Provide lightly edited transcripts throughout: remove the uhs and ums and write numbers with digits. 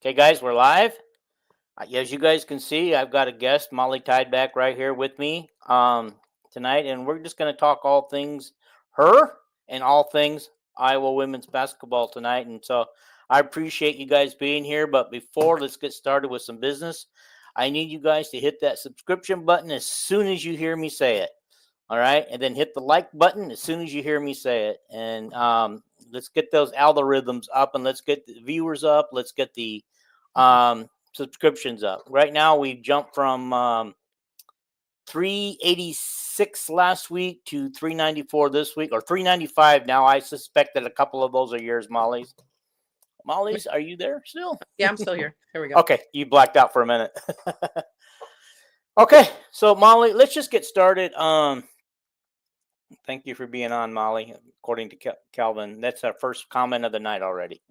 Okay, guys, we're live. As you guys can see, I've got a guest, Molly Tideback, right here with me tonight, and we're just going to talk all things her and all things Iowa women's basketball tonight. And so I appreciate you guys being here. But before, let's get started with some business. I need you guys to hit that subscription button as soon as you hear me say it. All right, and then hit the like button as soon as you hear me say it, and let's get those algorithms up, and let's get the viewers up. Let's get the subscriptions up. Right now, we've jumped from 386 last week to 394 this week, or 395 now. I suspect that a couple of those are yours, Molly's. Molly's, are you there still? Yeah, I'm still here. Here we go. Okay, you blacked out for a minute. Okay, so Molly, let's just get started. Thank you for being on, Molly. According to Calvin, that's our first comment of the night already.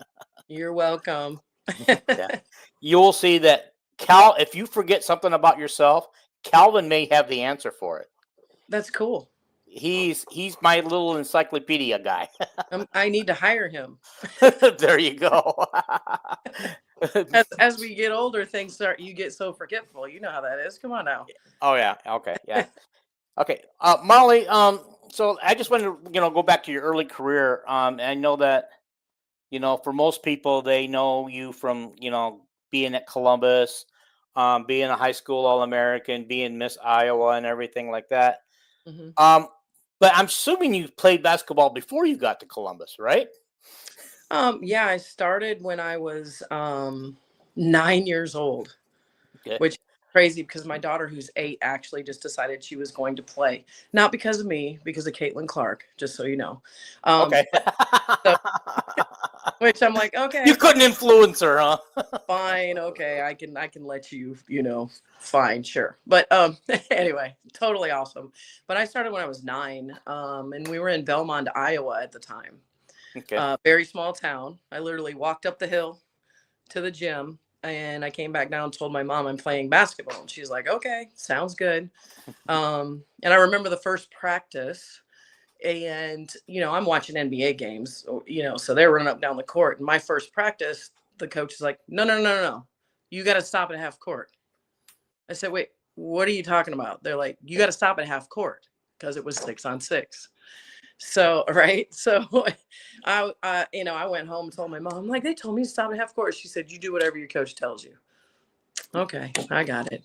You're welcome. Yeah. You'll see that if you forget something about yourself, Calvin may have the answer for it. That's cool. He's my little encyclopedia guy. I need to hire him. There you go. As we get older, you get so forgetful. You know how that is. Come on now. Oh yeah. Okay. Yeah. Okay. Molly. So I just want to go back to your early career. I know that for most people they know you from being at Columbus, being a high school All-American, being Miss Iowa, and everything like that. Mm-hmm. But I'm assuming you played basketball before you got to Columbus, right? Yeah, I started when I was 9 years old, Okay. which is crazy because my daughter, who's 8, actually just decided she was going to play. Not because of me, because of Caitlin Clark, just so you know. Okay. Which I'm like, okay. You couldn't influence her, huh? Fine, okay, I can let you, fine, sure. But anyway, totally awesome. But I started when I was 9, and we were in Belmont, Iowa at the time. Okay. Very small town. I literally walked up the hill to the gym, and I came back down and told my mom I'm playing basketball. And she's like, okay, sounds good. And I remember the first practice, and I'm watching NBA games, so they're running up down the court. And my first practice, the coach is like, no, you got to stop at half court. I said, wait, what are you talking about? They're like, you got to stop at half court, because it was 6-on-6. So, right. So I went home and told my mom, like, they told me to stop at half court. She said, you do whatever your coach tells you. Okay, I got it.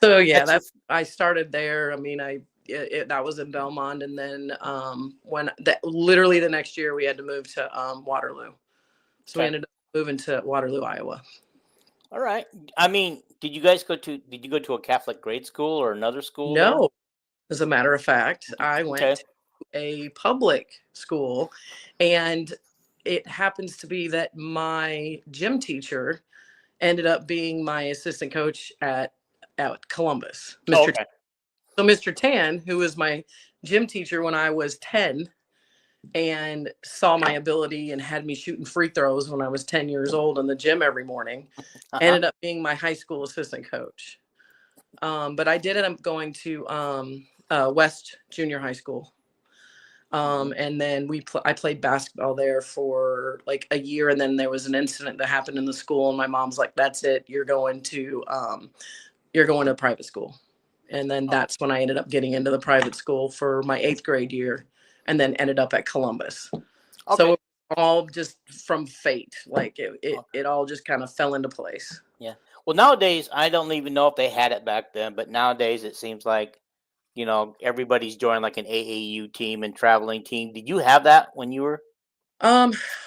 So yeah, I started there. I mean, that was in Belmont, and then literally the next year we had to move to Waterloo. So we ended up moving to Waterloo, Iowa. All right. I mean, did you go to a Catholic grade school or another school? No. There? As a matter of fact, I went to a public school, and it happens to be that my gym teacher ended up being my assistant coach at Columbus. Mr. Okay. So Mr. Tan, who was my gym teacher when I was 10 and saw my ability and had me shooting free throws when I was 10 years old in the gym every morning, ended up being my high school assistant coach. But I did end up going to West Junior High School. And then I played basketball there for like a year. And then there was an incident that happened in the school. And my mom's like, that's it. You're going to private school. And then that's when I ended up getting into the private school for my 8th grade year, and then ended up at Columbus. Okay. So it was all just from fate. Like it all just kind of fell into place. Yeah. Well, nowadays, I don't even know if they had it back then, but nowadays it seems like, everybody's joined like an AAU team and traveling team. Did you have that when you were?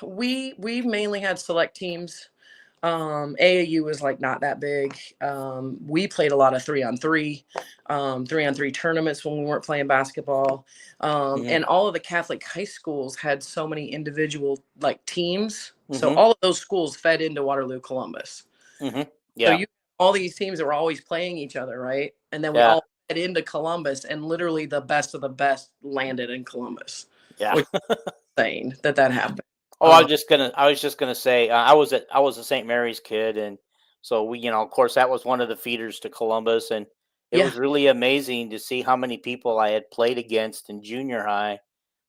We mainly had select teams. AAU was like not that big. We played a lot of 3-on-3, 3-on-3 tournaments when we weren't playing basketball. And all of the Catholic high schools had so many individual like teams. So all of those schools fed into Waterloo Columbus. Yeah. So all these teams that were always playing each other, right? And then we all fed into Columbus, and literally the best of the best landed in Columbus. Yeah. Which is insane that happened. Oh, I was just gonna say I was a St. Mary's kid, and so we, of course, that was one of the feeders to Columbus, and it was really amazing to see how many people I had played against in junior high,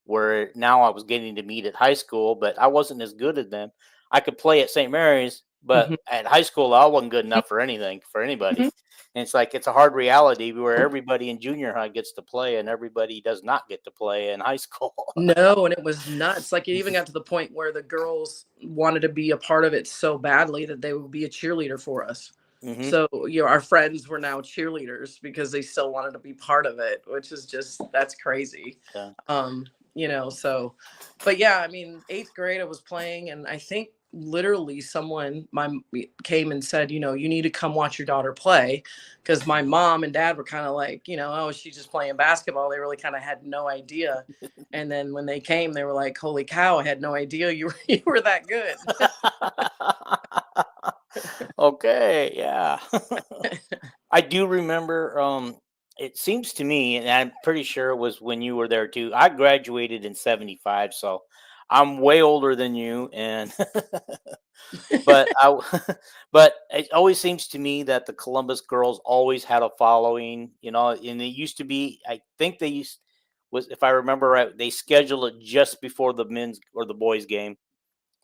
where now I was getting to meet at high school, but I wasn't as good as them. I could play at St. Mary's, but Mhm. at high school, I wasn't good enough for anything for anybody. Mhm. And it's like it's a hard reality where everybody in junior high gets to play and everybody does not get to play in high school. No, and it was nuts. Like it even got to the point where the girls wanted to be a part of it so badly that they would be a cheerleader for us. Hmm. So, our friends were now cheerleaders because they still wanted to be part of it, which is just that's crazy. Yeah. So but yeah, I mean, 8th grade I was playing, and I think literally someone came and said, you need to come watch your daughter play, because my mom and dad were kind of like, oh, she's just playing basketball. They really kind of had no idea. And then when they came, they were like, holy cow, I had no idea you were you were that good. Okay, yeah. I do remember it seems to me, and I'm pretty sure it was when you were there too. I graduated in 75, so I'm way older than you and but but it always seems to me that the Columbus girls always had a following, and it used to be, I think they used was, if I remember right, they schedule it just before the men's or the boys game,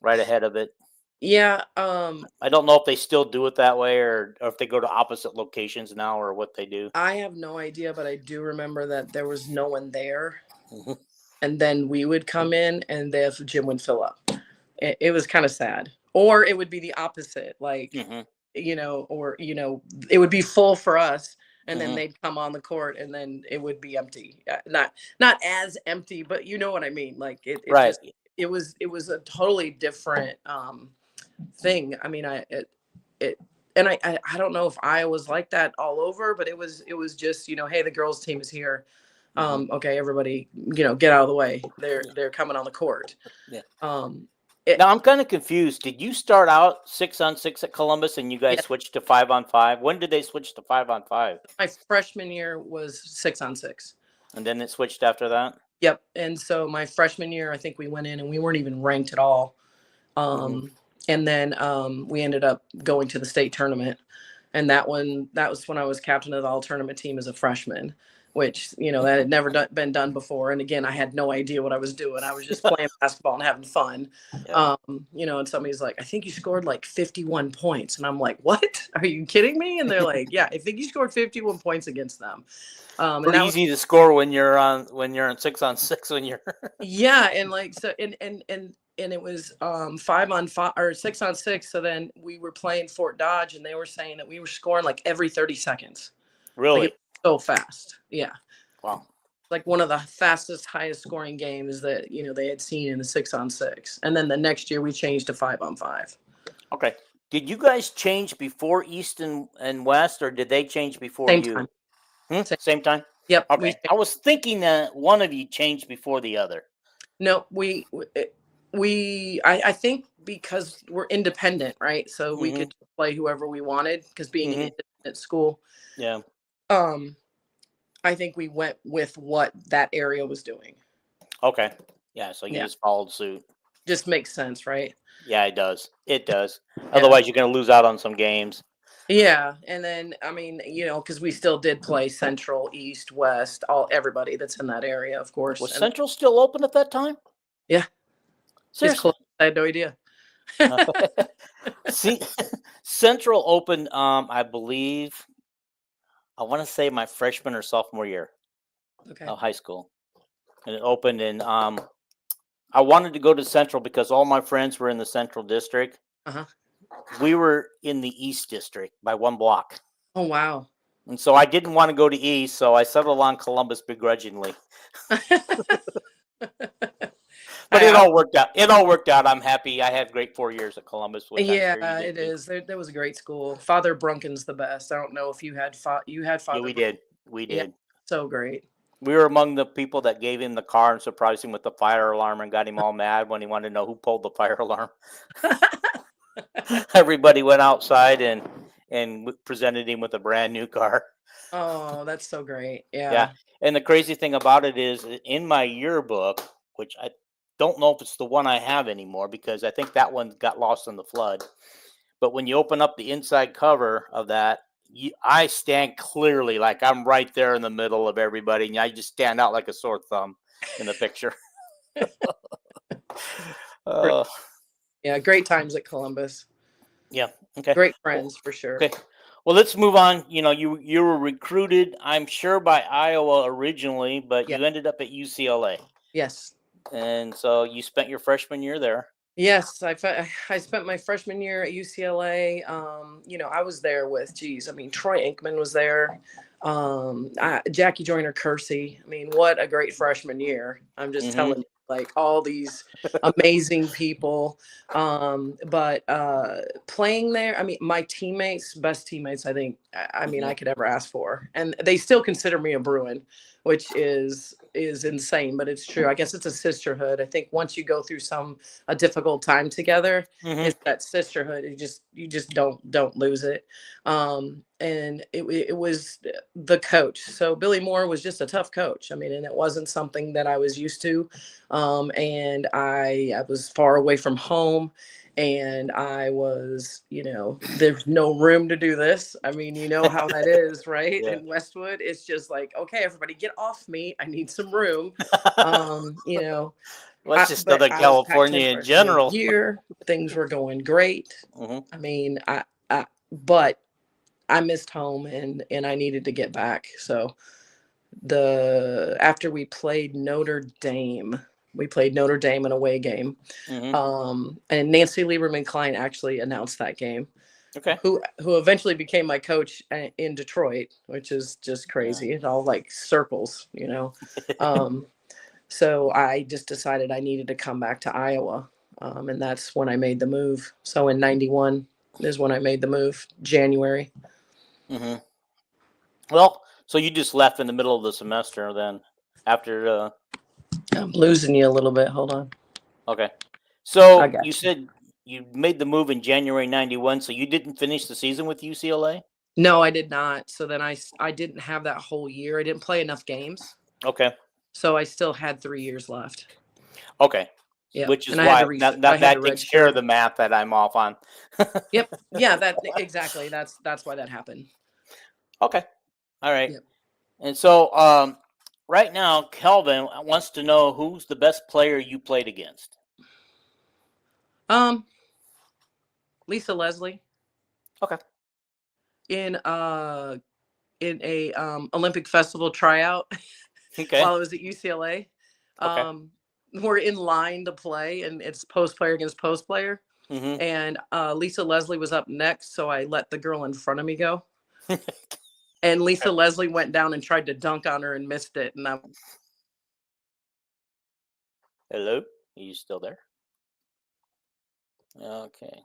right ahead of it. Yeah, I don't know if they still do it that way, or if they go to opposite locations now, or what they do. I have no idea, but I do remember that there was no one there, Mhm. and then we would come in, and the gym would fill up. It was kind of sad, or it would be the opposite, like, Mhm. or it would be full for us, and then Mhm. they'd come on the court, and then it would be empty. Not as empty, but you know what I mean. Like it Right. just it was a totally different thing. I mean, it and I don't know if I was like that all over, but it was just, hey, the girls team is here. Mhm. Okay, everybody, get out of the way. They're Yeah. they're coming on the court. Yeah. Um, it Now I'm kind of confused. Did you start out 6-on-6 at Columbus, and you guys Yeah, switched to 5-on-5? When did they switch to 5-on-5? my freshman year was 6-on-6. And then it switched after that. Yep. And so my freshman year, I think we went in and we weren't even ranked at all. Hmm. And then we ended up going to the state tournament. And that was when I was captain of the all tournament team as a freshman, which, that had never been done before. And again, I had no idea what I was doing. I was just playing basketball and having fun. Yeah. And somebody's like, I think you scored like 51 points. And I'm like, what? Are you kidding me? And they're like, yeah, I think you scored 51 points against them. And Pretty that was, easy to score when you're on 6-on-6 when you're yeah. And like, so, and it was 5-on-5 or 6-on-6. So then we were playing Fort Dodge, and they were saying that we were scoring like every 30 seconds. Like it really. was so fast. Yeah. Wow. Like one of the fastest, highest scoring games that, they had seen in the 6-on-6. And then the next year we changed to 5-on-5. Okay. Did you guys change before East and West, or did they change before Same you? time. Same. Same time? Yep. Okay. I was thinking that one of you changed before the other. No, I think because we're independent, right? So we Hmm. could play whoever we wanted, because being an Hmm. independent school, Yeah. um, I think we went with what that area was doing. Okay. Yeah. So you Yeah. just followed suit. Just makes sense, right? Yeah, it does. It does. Yeah. Otherwise, you're going to lose out on some games. Yeah. And then, I mean, because we still did play Central, East, West, everybody that's in that area, of course. Was And Central still open at that time? yeah, it's Seriously. close. I had no idea. See, Central opened, I believe, I want to say my freshman or sophomore year Okay. of high school. And it opened in, I wanted to go to Central because all my friends were in the Central District. Uh-huh. We were in the East District by one block. Oh, wow. And so I didn't want to go to East, so I settled on Columbus begrudgingly. But it I, all worked out. It all worked out. I'm happy. I had great 4 years at Columbus, which I'm sure you Yeah, did it too. is. That was a great school. Father Brunken's the best. I don't know if you had Yeah, Father we Brunken. did. We Yeah, did. so great. We were among the people that gave him the car and surprised him with the fire alarm and got him all mad when he wanted to know who pulled the fire alarm. Everybody went outside and presented him with a brand new car. Oh, that's so great. Yeah. Yeah. And the crazy thing about it is in my yearbook, which I don't know if it's the one I have anymore because I think that one got lost in the flood. But when you open up the inside cover of that, I stand clearly like I'm right there in the middle of everybody, and I just stand out like a sore thumb in the picture. uh, Yeah, great times at Columbus. Yeah. Okay. Great Well, friends for sure. okay. Well, let's move on. You were recruited, I'm sure, by Iowa originally, but Yeah. you ended up at UCLA, Yes. and so you spent your freshman year there. Yes, I spent my freshman year at UCLA. I was there with, geez, I mean, Troy Aikman was there. Jackie Joyner Kersey. I mean, what a great freshman year. I'm just Mm-hmm. telling you, like all these amazing people. But playing there, I mean, my teammates, best teammates, I think, I mean, Mm-hmm. I could ever ask for. And they still consider me a Bruin, which is insane, but it's true. I guess it's a sisterhood. I think once you go through a difficult time together, Mm-hmm. it's that sisterhood. You just don't lose it. And it was the coach. So Billy Moore was just a tough coach. I mean, and it wasn't something that I was used to. And I was far away from home, and I was, there's no room to do this. I mean, you know how that is, right? Yeah. In Westwood, it's just like, okay, everybody get off me. I need some room. You know, Well, it's just but Southern I was Pac-10 California in freshman of the general. year. Things were going great. Mm-hmm. I mean, but I missed home, and I needed to get back. So after we played Notre Dame an away game. Mm-hmm. And Nancy Lieberman Klein actually announced that game. Okay. Who eventually became my coach in Detroit, which is just Yeah. crazy. It all like circles. Um, so I just decided I needed to come back to Iowa. And that's when I made the move. So in 91 is when I made the move, January. Mm-hmm. Well, so you just left in the middle of the semester then, after. I'm losing you a little bit. Hold on. Okay. I So you got you. said you made the move in January '91. So you didn't finish the season with UCLA. No, I did not. So then I didn't have that whole year. I didn't play enough games. Okay. So I still had 3 years left. Okay. Yep. Which is And I had why to that, I that had to that takes care of redshirt. the math that I'm off on. Yep. Yeah, that exactly. That's why that happened. Okay. All right. Yep. And so right now, Kelvin wants to know who's the best player you played against. Um, Lisa Leslie Okay. in a Olympic festival tryout Okay. while I was at UCLA. Okay. We're in line to play, and it's post player against post player. Mm-hmm. And Lisa Leslie was up next, so I let the girl in front of me go. And Lisa Leslie went down and tried to dunk on her and missed it. And Hello. Are you still there? Okay.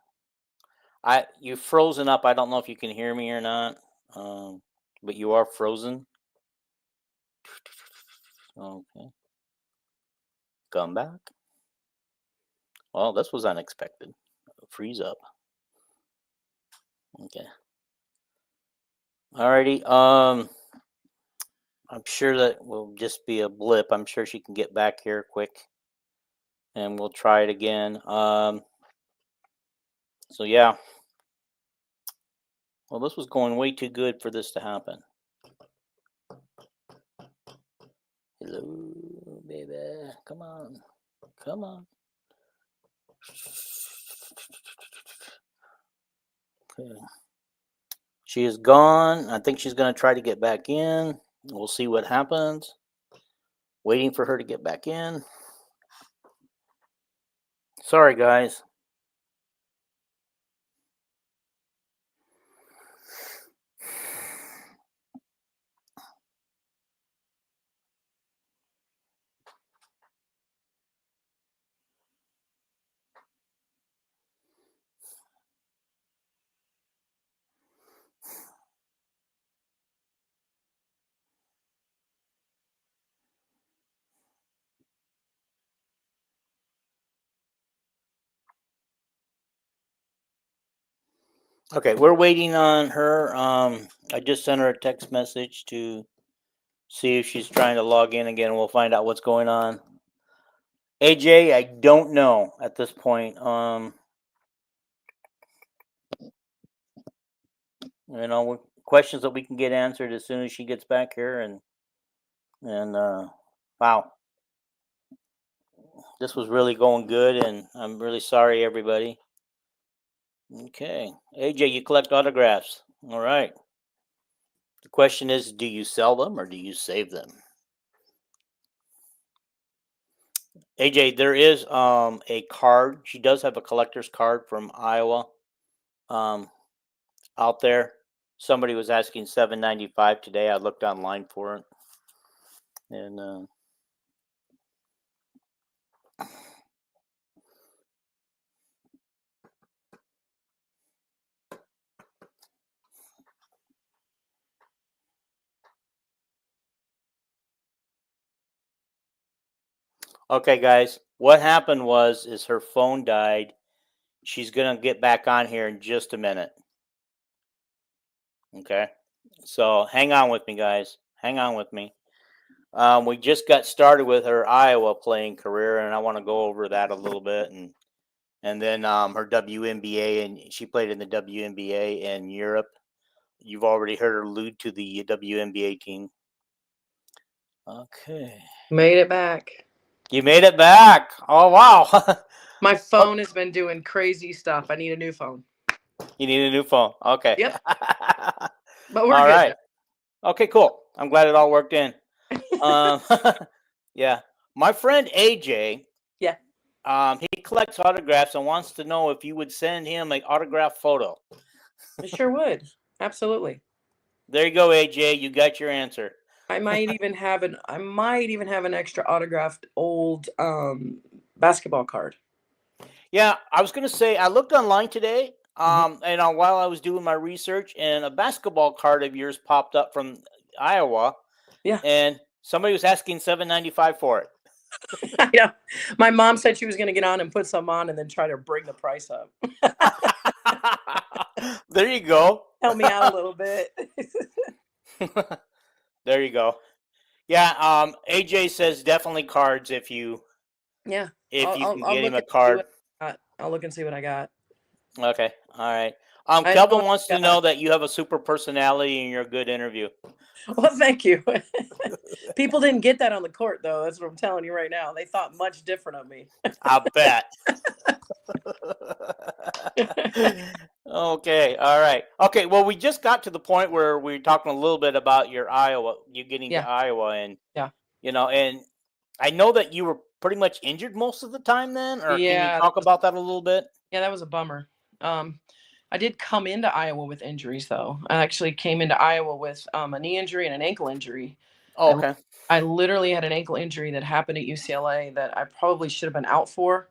You've frozen up. I don't know if you can hear me or not. But you are frozen. Okay. Come back. Well, this was unexpected. Freeze up. Okay. Alrighty. I'm sure that will just be a blip. I'm sure she can get back here quick, and we'll try it again. So yeah. Well, this was going way too good for this to happen. Hello, baby. Come on. Come on. Okay. She is gone. I think she's going to try to get back in. We'll see what happens. Waiting for her to get back in. Sorry, guys. Okay, we're waiting on her. I just sent her a text message to see if she's trying to log in again. We'll find out what's going on. AJ, I don't know at this point. Questions that we can get answered as soon as she gets back here, and wow. This was really going good, and I'm really sorry, everybody. Okay. AJ, you collect autographs. All right. The question is, do you sell them or do you save them? AJ, there is a card. She does have a collector's card from Iowa um out there. Somebody was asking $7.95 today. I looked online for it. And okay, guys, what happened is her phone died. She's gonna get back on here in just a minute. Okay, so hang on with me, guys. Hang on with me. We just got started with her Iowa playing career, and I want to go over that a little bit, and then her WNBA, and she played in the WNBA in Europe. You've already heard her allude to the WNBA team. Okay, Made it back. you made it back. Oh wow! My phone has been doing crazy stuff. I need a new phone. You need a new phone. Okay. Yep. But we're All good. right. Okay, cool. I'm glad it all worked in. Um, yeah. My friend AJ, Yeah. he collects autographs and wants to know if you would send him an autograph photo. I sure would. Absolutely. There you go, AJ. You got your answer. I might even have an extra autographed old basketball card. Yeah, I was gonna say I looked online today, and while I was doing my research, and a basketball card of yours popped up from Iowa. Yeah. And somebody was asking $7.95 for it. I know. My mom said she was going to get on and put some on and then try to bring the price up. There you go. Help me out a little bit. There you go. Yeah, AJ says definitely cards if you Yeah. if I'll, you I'll, can I'll get him look a and see card. what I got. I'll look and see what I got. Okay. All right. I Kelvin know wants I to know that you have a super personality and you're a good interview. Well, thank you. People didn't get that on the court, though. That's what I'm telling you right now. They thought much different of me. I bet. Okay. All right. Okay. Well, we just got to the point where we are talking a little bit about your Iowa, you getting Yeah. to Iowa, and Yeah. and I know that you were pretty much injured most of the time then, or can you Yeah. talk about that a little bit? Yeah, that was a bummer. I did come into Iowa with injuries, though. I actually came into Iowa with a knee injury and an ankle injury. Oh, okay. I literally had an ankle injury that happened at UCLA that I probably should have been out for,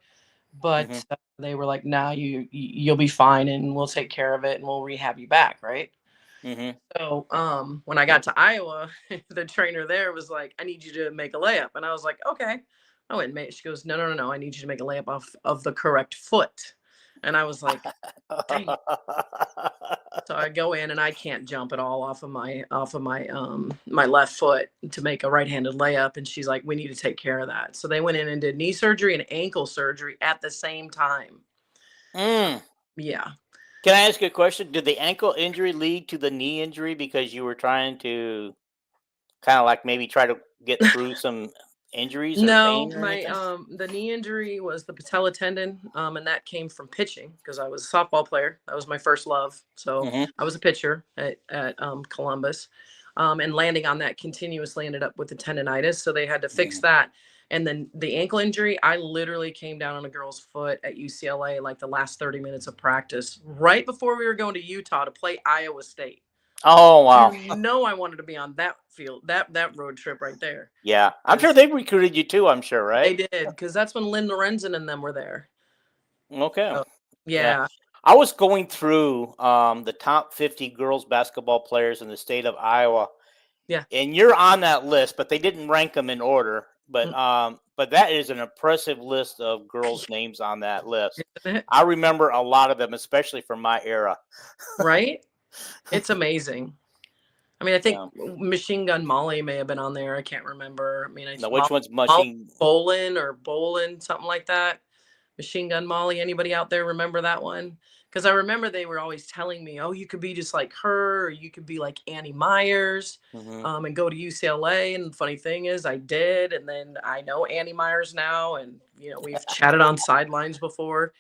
but they were like, "Nah, you'll be fine, and we'll take care of it, and we'll rehab you back." Right. Mm-hmm. So when I got to Iowa, the trainer there was like, "I need you to make a layup," and I was like, "Okay." I went and made. She goes, "No. I need you to make a layup off of the correct foot," and I was like, "Dang." So I go in and I can't jump at all off of my my left foot to make a right-handed layup, and she's like, "We need to take care of that." So they went in and did knee surgery and ankle surgery at the same time. Mm. Yeah. Can I ask you a question? Did the ankle injury lead to the knee injury because you were trying to kind of like maybe try to get through some injuries or No, pain or my anything? the knee injury was the patella tendon, and that came from pitching because I was a softball player. That was my first love. So Mm-hmm. I was a pitcher at Columbus, and landing on that continuously ended up with the tendonitis. So they had to fix that. And then the ankle injury, I literally came down on a girl's foot at UCLA like the last 30 minutes of practice, right before we were going to Utah to play Iowa State. Oh wow. You know, I wanted to be on that field, that road trip right there. Yeah, I'm sure they recruited you too. I'm sure, They right? did, because that's when Lynn Lorenzen and them were there. Okay. So, Yeah. yeah. I was going through the top 50 girls basketball players in the state of Iowa. Yeah. And you're on that list, but they didn't rank them in order. Mm. But that is an impressive list of girls' names on that list. Isn't it? I remember a lot of them, especially from my era. Right? It's amazing. I mean, I think Yeah. Machine Gun Molly may have been on there. I can't remember. I mean, I Now, which one's Molly Machine? Bolin, something like that. Machine Gun Molly. Anybody out there remember that one? Because I remember they were always telling me, "Oh, you could be just like her, or you could be like Annie Myers, Hmm. and go to UCLA." And the funny thing is, I did, and then I know Annie Myers now, and we've chatted on sidelines before.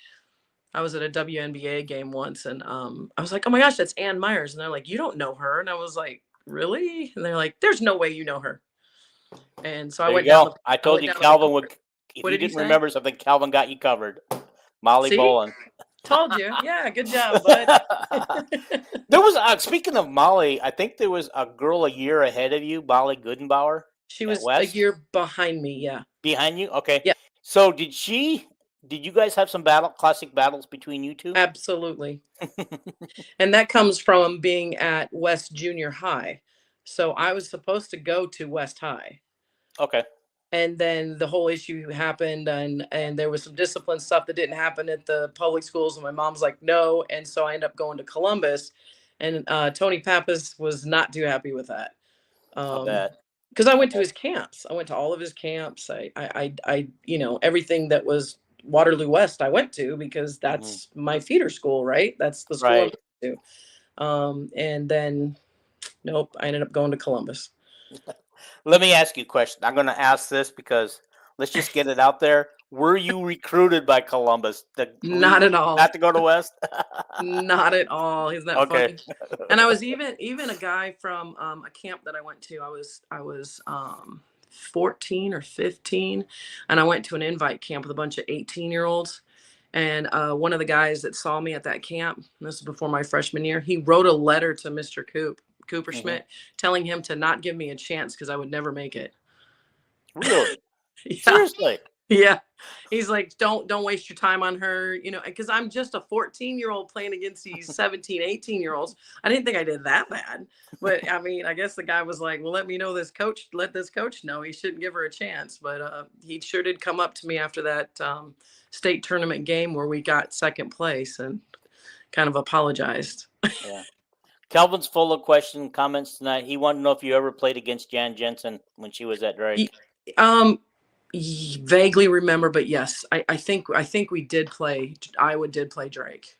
I was at a WNBA game once, and I was like, "Oh my gosh, that's Ann Myers," and they're like, "You don't know her," and I was like, "Really?" And they're like, "There's no way you know her." And so There you go. I I told went you down to the Calvin would. court. If What you did he didn't say? remember something, Calvin got you covered. Molly See, Bolin. told you. Yeah, good job, bud. There was speaking of Molly, I think there was a girl a year ahead of you, Molly Goodenbauer She at was a West. year behind me. Yeah. Behind you? Okay. Yeah, So did you guys have some classic battles between you two? absolutely. And that comes from being at West Junior High. So I was supposed to go to West High. Okay. And then the whole issue happened, and there was some discipline stuff that didn't happen at the public schools, and my mom's like, no. And so I ended up going to Columbus, and Tony Pappas was not too happy with that. I bet. Because I I went to bet. his camps. I went to all of his camps. Everything that was Waterloo West, I went to because Hmm. that's my feeder school, right? That's the school I'm Right. going to. And then, nope, I ended up going to Columbus. Let me ask you a question. I'm going to ask this because let's just get it out there. Were you recruited by Columbus to leave, Not at all. not to go to West? Not at all. Isn't that Okay. funny? And I was even a guy from a camp that I went to. I was 14 or 15, and I went to an invite camp with a bunch of 18-year-olds. And one of the guys that saw me at that camp, this is before my freshman year, he wrote a letter to Mr. Cooper Hmm. Schmidt, telling him to not give me a chance because I would never make it. Really? Yeah. Seriously? Yeah. He's like, don't waste your time on her, because I'm just a 14-year-old playing against these 17, 18-year-olds. I didn't think I did that bad. But I mean, I guess the guy was like, well, let this coach know he shouldn't give her a chance. But he sure did come up to me after that state tournament game where we got second place and kind of apologized. Yeah. Calvin's full of questions, comments tonight. He wanted to know if you ever played against Jan Jensen when she was at Drake. Um, Vaguely remember, but yes, I think we did play. Iowa did play Drake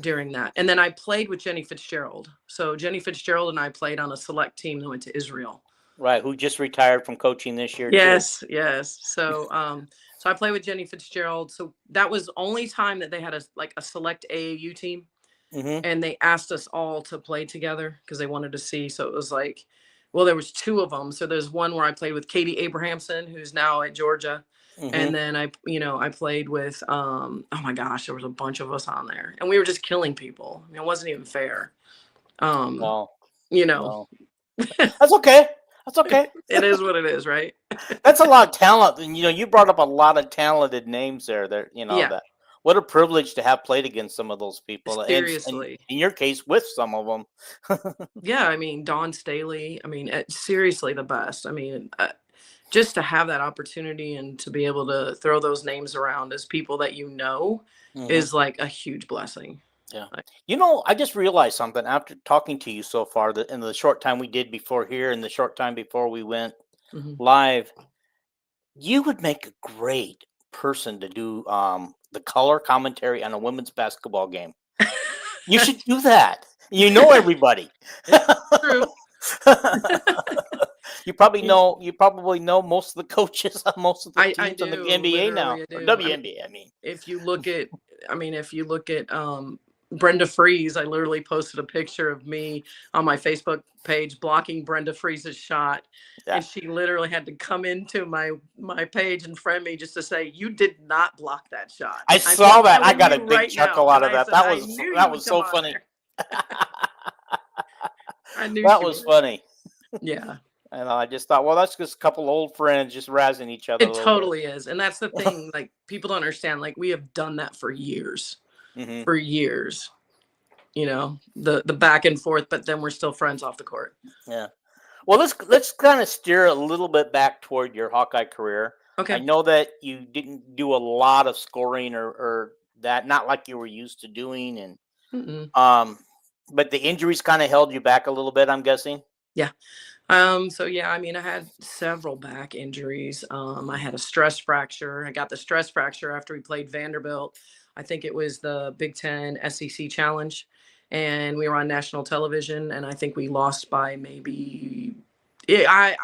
during that, and then I played with Jenny Fitzgerald. So Jenny Fitzgerald and I played on a select team that went to Israel. Right, who just retired from coaching this year too. Yes. So I played with Jenny Fitzgerald. So that was the only time that they had a select AAU team, Mm-hmm. and they asked us all to play together because they wanted to see. So it was like, well, there was two of them. So there's one where I played with Katie Abrahamson, who's now at Georgia. Mm-hmm. And then I played with, oh my gosh, there was a bunch of us on there, and we were just killing people. I mean, it wasn't even fair. Um, No, you know, no. That's okay. That's okay. it is what it is, right? That's a lot of talent. And you brought up a lot of talented names there. Yeah, That what a privilege to have played against some of those people. And seriously. in your case, with some of them. Yeah, I mean, Dawn Staley. I mean, seriously, the best. I mean, just to have that opportunity and to be able to throw those names around as people that Hmm. is like a huge blessing. Yeah. Like, I just realized something after talking to you so far that in the short time we did before here and the short time before we went mhm. live, you would make a great person to do the color commentary on a women's basketball game. You should do that. You know everybody. True. You probably know most of the coaches on most of the I teams in the do, NBA now. literally, I Or do. I mean, WNBA, I mean. if you look at, Brenda Freeze, I literally posted a picture of me on my Facebook page blocking Brenda Freeze's shot, Yeah. and she literally had to come into my page and friend me just to say, "You did not block that shot." I I'm saw that. I telling got a you big right chuckle now. out And of I that. said, "I knew you That would was come so on funny. there." I knew That she was would. funny. Yeah. And I just thought, well, that's just a couple old friends just razzing each other a It little bit. totally is. And that's the thing, like people don't understand. Like we have done that for years. Hmm. For years. The back and forth, but then we're still friends off the court. Yeah. Well, let's kind of steer a little bit back toward your Hawkeye career. I Okay. know that you didn't do a lot of scoring or that, not like you were used to doing, and Mm-mm. but the injuries kind of held you back a little bit, I'm guessing. Yeah. So yeah, I mean, I had several back injuries. I had a stress fracture. I got the stress fracture after we played Vanderbilt. I think it was the Big Ten SEC Challenge, and we were on national television, and I think we lost by maybe, yeah,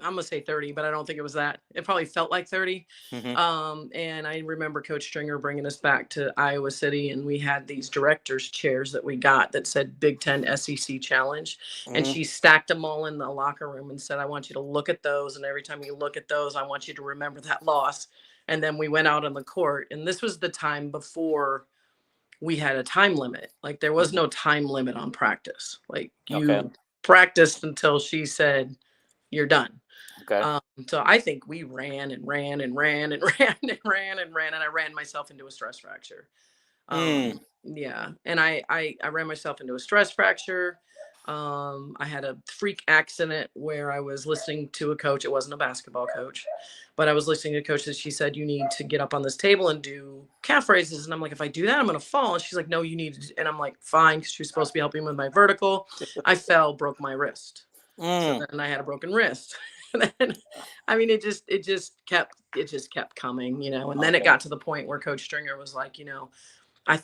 I'm gonna say 30, but I don't think it was that. It probably felt like 30. Hmm. And I remember Coach Stringer bringing us back to Iowa City, and we had these directors' chairs that we got that said Big Ten SEC Challenge, and Hmm. she stacked them all in the locker room and said, "I want you to look at those, and every time you look at those, I want you to remember that loss." And then we went out on the court, and this was the time before we had a time limit. Like there was Hmm. no time limit on practice. Like Okay. you practiced until she said you're done. Okay. So I think we ran and ran and ran and ran and ran and ran, and I ran myself into a stress fracture. Mm. Yeah, and I ran myself into a stress fracture. I had a freak accident where I was listening to a coach. It wasn't a basketball coach, but I was listening to a coach that she said, "You need to get up on this table and do calf raises." And I'm like, "If I do that, I'm going to fall." And she's like, "No, you need to." And I'm like, "Fine," because she was supposed to be helping with my vertical. I fell, broke my wrist. So Mm. then I had a broken wrist. And then, I mean, it just kept coming, and then it Okay. got to the point where Coach Stringer was like,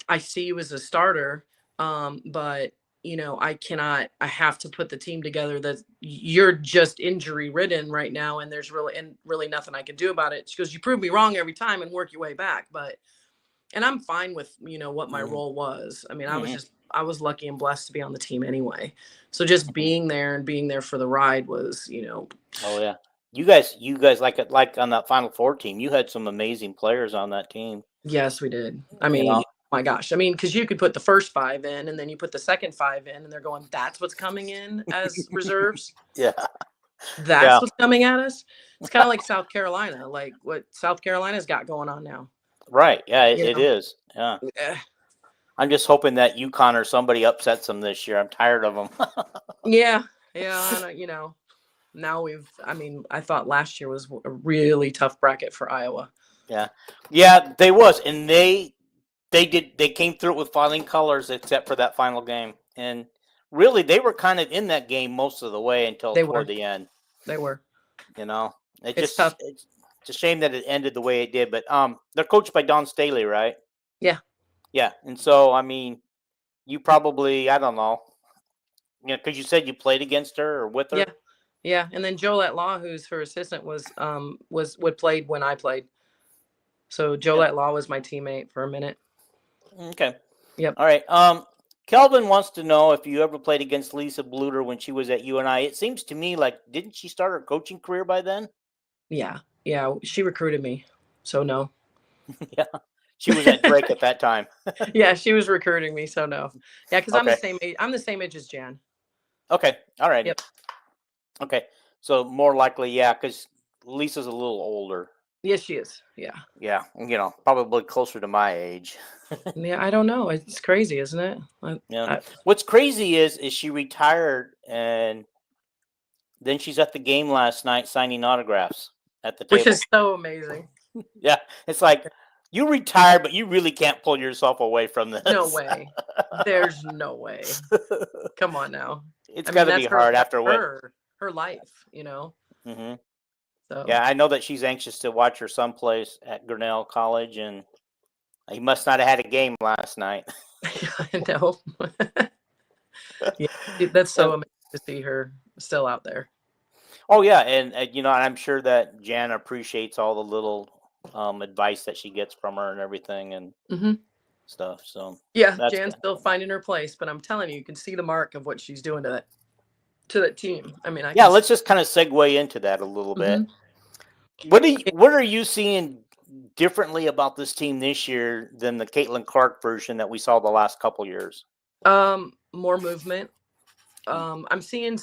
I see you as a starter, but I have to put the team together that you're just injury ridden right now, and there's really nothing I can do about it. She goes, "You prove me wrong every time and work your way back." And I'm fine with, what my Mm. role was. I mean, Hmm. I was lucky and blessed to be on the team anyway. So just Hmm. being there and being there for the ride was, Oh yeah. You guys like on that Final Four team. You had some amazing players on that team. yes, we did. I You mean, know. my gosh. I mean, because you could put the first five in and then you put the second five in, and they're going, "That's what's coming in as reserves. Yeah. Yeah. That's what's coming at us." It's kind of like South Carolina, like what South Carolina's got going on now. Right. Yeah. It, You it know, is. Yeah. Eh, I'm just hoping that UConn or somebody upsets them this year. I'm tired of them. yeah, yeah, and, now I mean, I thought last year was a really tough bracket for Iowa. Yeah. Yeah. They was, and they came through it with flying colors, except for that final game, and really they were kind of in that game most of the way until They toward were, the end. they were. You know, it It's just tough. it's a shame that it ended the way it did. But they're coached by Don Staley, right? Yeah, Yeah, and so I mean, you probably, I don't know, because you said you played against her or with yeah, her. yeah. And then Jolette Law, who's her assistant, was what played when I played. So Yeah. Jolette Law was my teammate for a minute. Okay. Yep. All right. Kelvin wants to know if you ever played against Lisa Bluter when she was at UNI. It seems to me like didn't she start her coaching career by then? Yeah, yeah. She recruited me, so no. Yeah. She was at Drake at that time. Yeah, she was recruiting me, so no. Yeah, because I'm the Okay. same age. I'm the same age as Jan. Okay. All righty. Yep. Okay. So more likely, yeah, because Lisa's a little older. Yes, she is. Yeah. Yeah, probably closer to my age. Yeah. I don't know. It's crazy, isn't it? Yeah. I, What's crazy is she retired and then she's at the game last night signing autographs at the which table. is so amazing. Yeah, it's like you retired, but you really can't pull yourself away from No this. way. There's no way. Come on now. It's I got mean, to be hard that's after what. her life. Hmm. So Yeah, I know that she's anxious to watch her son play at Grinnell College, and he must not have had a game last night. I know. Yeah, that's so amazing to see her still out there. Oh yeah, and and I'm sure that Jan appreciates all the little advice that she gets from her and everything and Hmm. stuff. So Yeah, that's Jan's good. still finding her place, but I'm telling you, you can see the mark of what she's doing to that team. I mean, I Yeah, can see. let's just kind of segue into that a little bit. Hmm. What are you seeing differently about this team this year than the Caitlin Clark version that we saw the last couple years? More movement. I'm seeing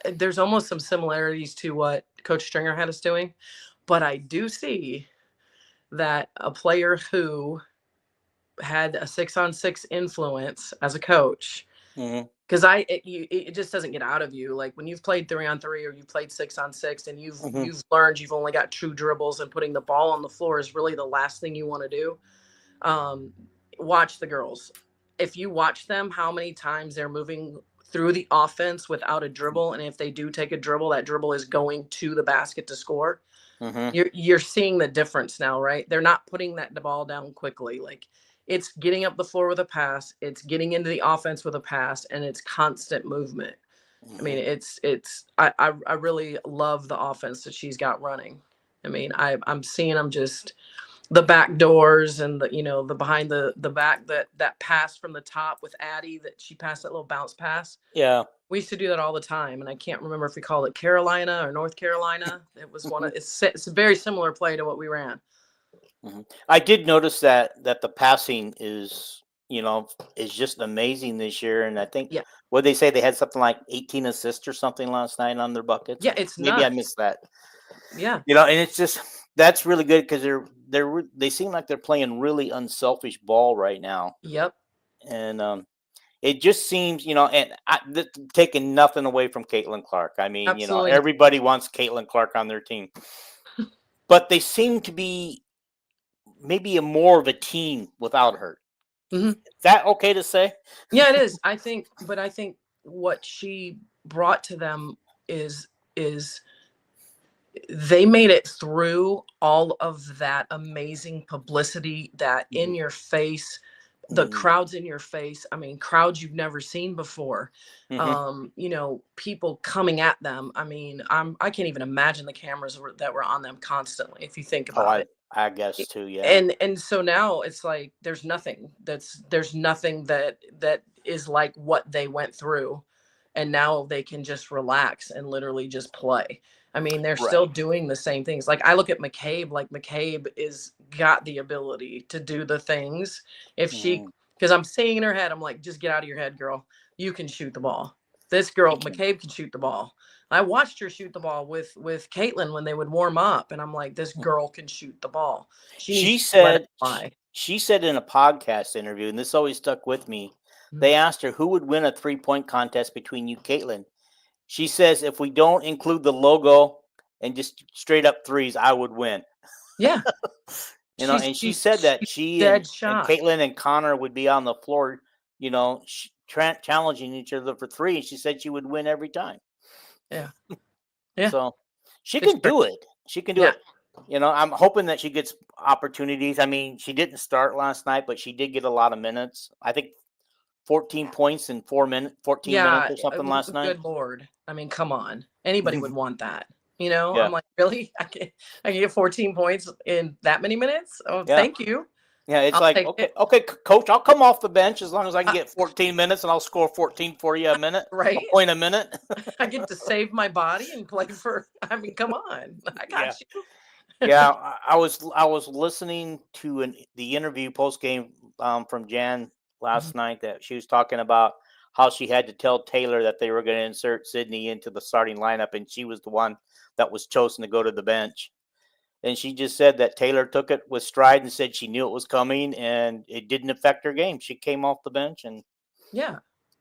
there's almost some similarities to what Coach Stringer had us doing, but I do see that a player who had a 6-on-6 influence as a coach, Hmm. because it just doesn't get out of you. Like when you've played 3-on-3 or you've played 6-on-6 and you've Hmm. you've learned you've only got true dribbles, and putting the ball on the floor is really the last thing you want to do. um, Watch the girls. If you watch them, how many times they're moving through the offense without a dribble, and if they do take a dribble, that dribble is going to the basket to score. Hmm. You're seeing the difference now, right? They're not putting that the ball down quickly. Like it's getting up the floor with a pass, it's getting into the offense with a pass, and it's constant movement. I mean, I really love the offense that she's got running. I mean, I'm seeing them just the back doors and the, the behind the back, that pass from the top with Addie, that she passed that little bounce pass. Yeah. We used to do that all the time, and I can't remember if we called it Carolina or North Carolina. It was one of it's a very similar play to what we ran. I did notice that the passing is just amazing this year, and I think Yeah. what they say they had something like 18 assists or something last night on their buckets. Yeah, it's Maybe I nuts. missed that. Yeah. And it's just that's really good because they seem like they're playing really unselfish ball right now, Yep. and it just seems taking nothing away from Caitlin Clark. I mean, Absolutely. everybody wants Caitlin Clark on their team, but they seem to be maybe more of a team without her. Mm-hmm. Is that okay to say? Yeah, it is. I think what she brought to them is they made it through all of that amazing publicity, that in your face, the crowds in your face. I mean, crowds you've never seen before. People coming at them. I mean, I can't even imagine the cameras that were on them constantly, if you think about it. I guess too, yeah. And so now it's like there's nothing that is like what they went through, and now they can just relax and literally just play. I mean, they're still doing the same things. Like I look at McCabe, like McCabe is got the ability to do the things. If she, because I'm saying in her head, I'm like, just get out of your head, girl. You can shoot the ball. This girl, McCabe, can shoot the ball. I watched her shoot the ball with Caitlin when they would warm up, and I'm like, this girl can shoot the ball. She said in a podcast interview, and this always stuck with me. They asked her who would win a 3-point contest between you, Caitlin. She says, if we don't include the logo and just straight up threes, I would win. Yeah. And she said that she and Caitlin and Connor would be on the floor, challenging each other for three. And she said she would win every time. Yeah. Yeah. So she can do it. She can do it. I'm hoping that she gets opportunities. I mean, she didn't start last night, but she did get a lot of minutes. I think 14 points in 14 minutes or something last night. Good Lord. I mean, come on. Anybody would want that. Yeah. I'm like, really? I can get 14 points in that many minutes? Oh, thank you. Yeah, it's like, okay, coach, I'll come off the bench as long as I can get 14 minutes and I'll score 14 for you a minute. Right. A point a minute. I get to save my body and play I mean, come on. I got you. Yeah, I was listening to the interview post game from Jan last night, that she was talking about how she had to tell Taylor that they were going to insert Sydney into the starting lineup, and she was the one that was chosen to go to the bench. And she just said that Taylor took it with stride and said she knew it was coming, and it didn't affect her game. She came off the bench and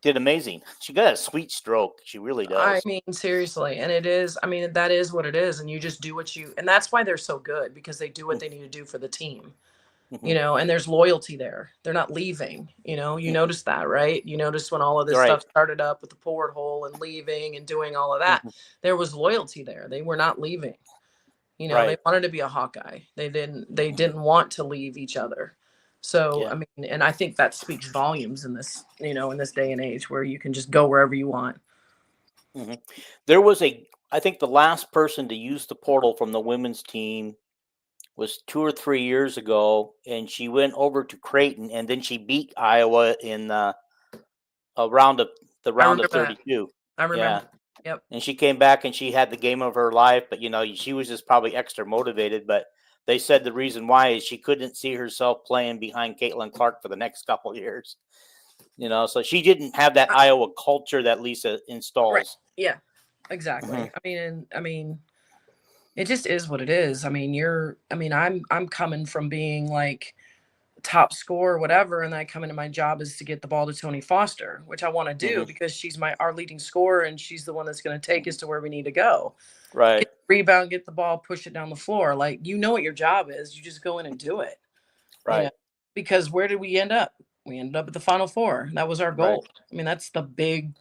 did amazing. She got a sweet stroke. She really does. I mean, seriously. And it is, I mean, that is what it is. And you just do and that's why they're so good, because they do what they need to do for the team. And there's loyalty there. They're not leaving. You notice that, right? You notice when all of this stuff started up with the porthole and leaving and doing all of that, there was loyalty there. They were not leaving. They wanted to be a Hawkeye. They didn't want to leave each other. So, I mean, and I think that speaks volumes in this, in this day and age where you can just go wherever you want. There was I think the last person to use the portal from the women's team was 2 or 3 years ago, and she went over to Creighton, and then she beat Iowa in the round of 32. I remember. Yep. And she came back and she had the game of her life, but she was just probably extra motivated. But they said the reason why is she couldn't see herself playing behind Caitlin Clark for the next couple of years. So she didn't have that Iowa culture that Lisa installs. Right. Yeah, exactly. I mean, it just is what it is. I mean, I'm coming from being like top scorer, whatever, and then I come into my job is to get the ball to Tony Foster, which I want to do because she's our leading scorer, and she's the one that's going to take us to where we need to go. Right. Get the rebound, get the ball, push it down the floor. Like, what your job is. You just go in and do it. Right. Because where did we end up? We ended up at the Final Four. That was our goal. Right. I mean, that's the big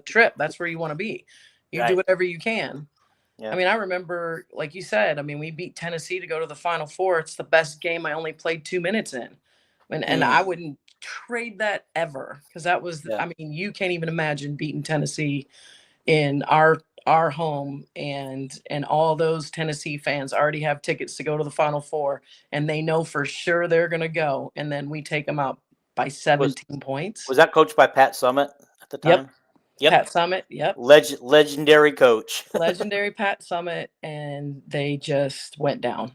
trip. That's where you want to be. You do whatever you can. I Yeah. mean, I remember, like you said, I mean, we beat Tennessee to go to the Final Four. It's the best game I only played 2 minutes in. And Mm, I wouldn't trade that ever because that was, yeah. I mean, you can't even imagine beating Tennessee in our home, and all those Tennessee fans already have tickets to go to the Final Four, and they know for sure they're going to go, and then we take them out by Was 17 points. was that coached by Pat Summit at the Yep. time? Yep. Pat Summit. Yep. Legendary coach. Legendary Pat Summit, and they just went down,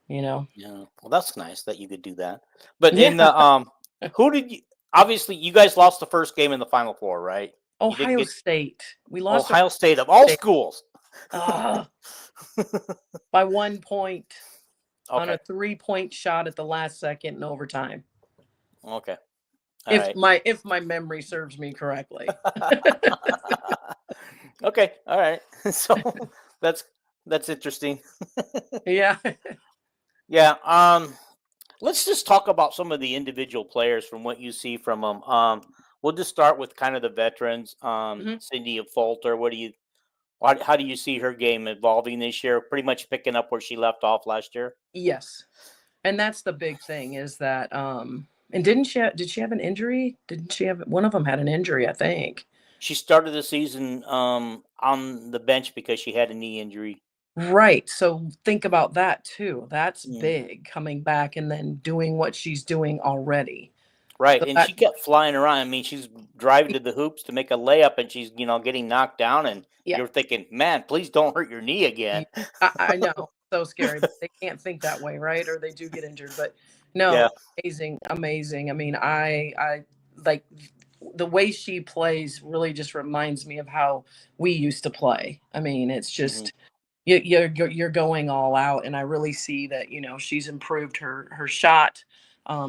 you know. Yeah. Well, that's nice that you could do that. But Yeah. in the who did you? Obviously, you guys lost the first game in the Final Four, right? You didn't Ohio get State. We lost to Ohio State of all State, schools. by 1 point on Okay. a 3-point shot at the last second in overtime. Okay. All If right. my memory serves me correctly. Okay. All right. So that's that's interesting. Yeah. Yeah. Let's just talk about some of the individual players from what you see from them. We'll just start with kind of the veterans. Mhm. Cindy of Falter. How do you see her game evolving this year? Pretty much picking up where she left off last year. Yes. And that's the big thing is that and did she have an injury? Didn't she have one of them had an injury, I think. She started the season on the bench because she had a knee injury. Right. So think about that too. That's Mm, big coming back and then doing what she's doing already. right, So and that she kept flying around. I mean, she's driving to the hoops to make a layup, and she's getting knocked down, and yeah. you're thinking, man, please don't hurt your knee again. y- I know. So scary, but they can't think that way, right? Or they do get injured. But Yeah. no, amazing, amazing. I mean, I like the way she plays really just reminds me of how we used to play. I mean, it's Hmm. just you're going all out, and I really see that she's improved her shot,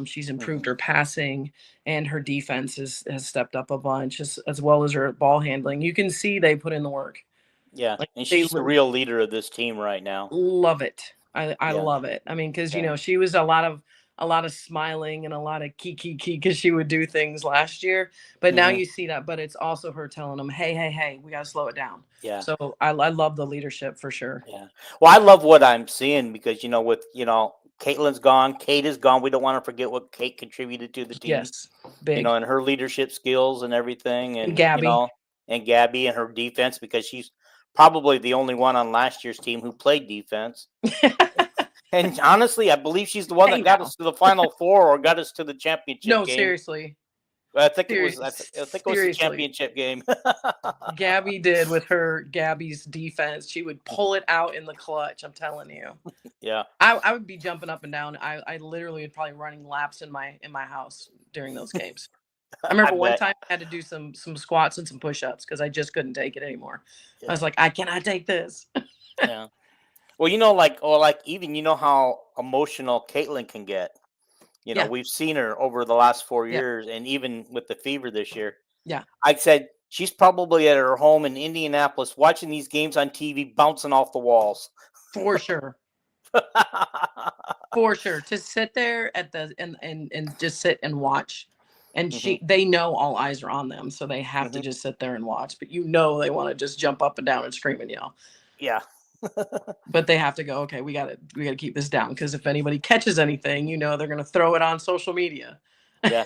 she's improved Hmm. her passing, and her defense has stepped up a bunch as well as her ball handling. You can see they put in the work. Yeah, Like and they she's the real leader of this team right now. love it. I Yeah. love it. I mean, because Yeah. she was a lot of smiling and a lot of key because she would do things last year, but now Hmm. you see that. But it's also her telling them, hey, we got to slow it down. Yeah. So I love the leadership for sure. Yeah. Well, I love what I'm seeing because with Caitlin's gone, Kate is gone. We don't want to forget what Kate contributed to the team. Yes, big. And her leadership skills and everything, And and Gabby. and Gabby and her defense because she's probably the only one on last year's team who played defense. And honestly, I believe she's the one Hey that got now. us to the Final Four or got us to the championship No, game. seriously. I think it was. I think it was the Seriously. championship game. Gabby did with her Gabby's defense. She would pull it out in the clutch. I'm telling you. Yeah. I would be jumping up and down. I literally would probably running laps in my house during those games. I I remember one bet. time I had to do some squats and some push-ups because I just couldn't take it anymore. I Yeah. was like, I cannot take this. Yeah. Well, even how emotional Caitlin can get. Yeah, We've seen her over the last four yeah, years, and even with the fever this year. yeah, I said she's probably at her home in Indianapolis watching these games on TV, bouncing off the walls. for sure. For sure. To sit there at the and just sit and watch. And Hmm. they know all eyes are on them, so they have to Hmm. just sit there and watch. But they want to just jump up and down and scream and yell. Yeah. But they have to go, okay, we gotta keep this down because if anybody catches anything, they're gonna throw it on social media. Yeah.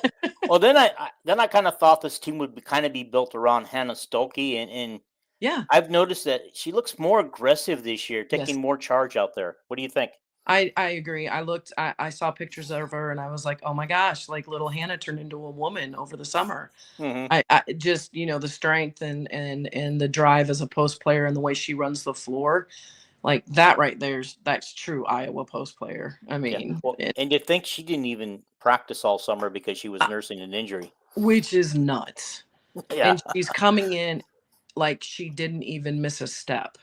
Well, then I kind of thought this team would kind of be built around Hannah Stokey, and Yeah. I've noticed that she looks more aggressive this year, Yes. taking more charge out there. What do you think? I agree. I saw pictures of her and I was like, oh my gosh, like little Hannah turned into a woman over the summer. Hmm. I just, the strength and the drive as a post player and the way she runs the floor, like that right that's true Iowa post player. I Yeah. mean, Well, and you think she didn't even practice all summer because she was nursing an injury? which is nuts. Yeah, And she's coming in like she didn't even miss a step.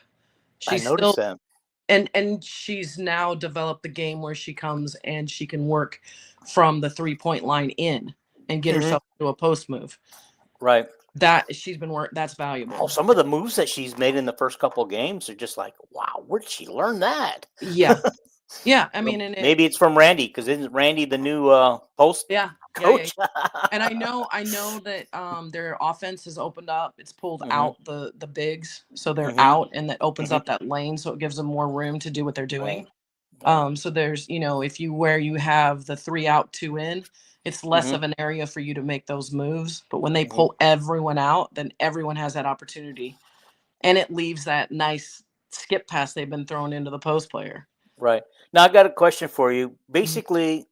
I She's noticed still that. and she's now developed the game where she comes and she can work from the 3-point line in and get Hmm. herself to a post move. Right. That she's been that's Oh, valuable. some of the moves that she's made in the first couple games are just like, wow, where did she learn that? Yeah. Yeah, I mean, and Maybe it's from Randy, because isn't Randy the new post yeah, yeah. coach? And I know that their offense has opened up. It's pulled Hmm. out the bigs, so they're Hmm. out, and that opens Hmm. up that lane, so it gives them more room to do what they're Right. doing. Right. So there's, if you have the 3 out, 2 in, it's less Hmm. of an area for you to make those moves. But when they Hmm. pull everyone out, then everyone has that opportunity, and it leaves that nice skip pass they've been thrown into the post player. Right. Now I got a question for you. Mhm. Basically,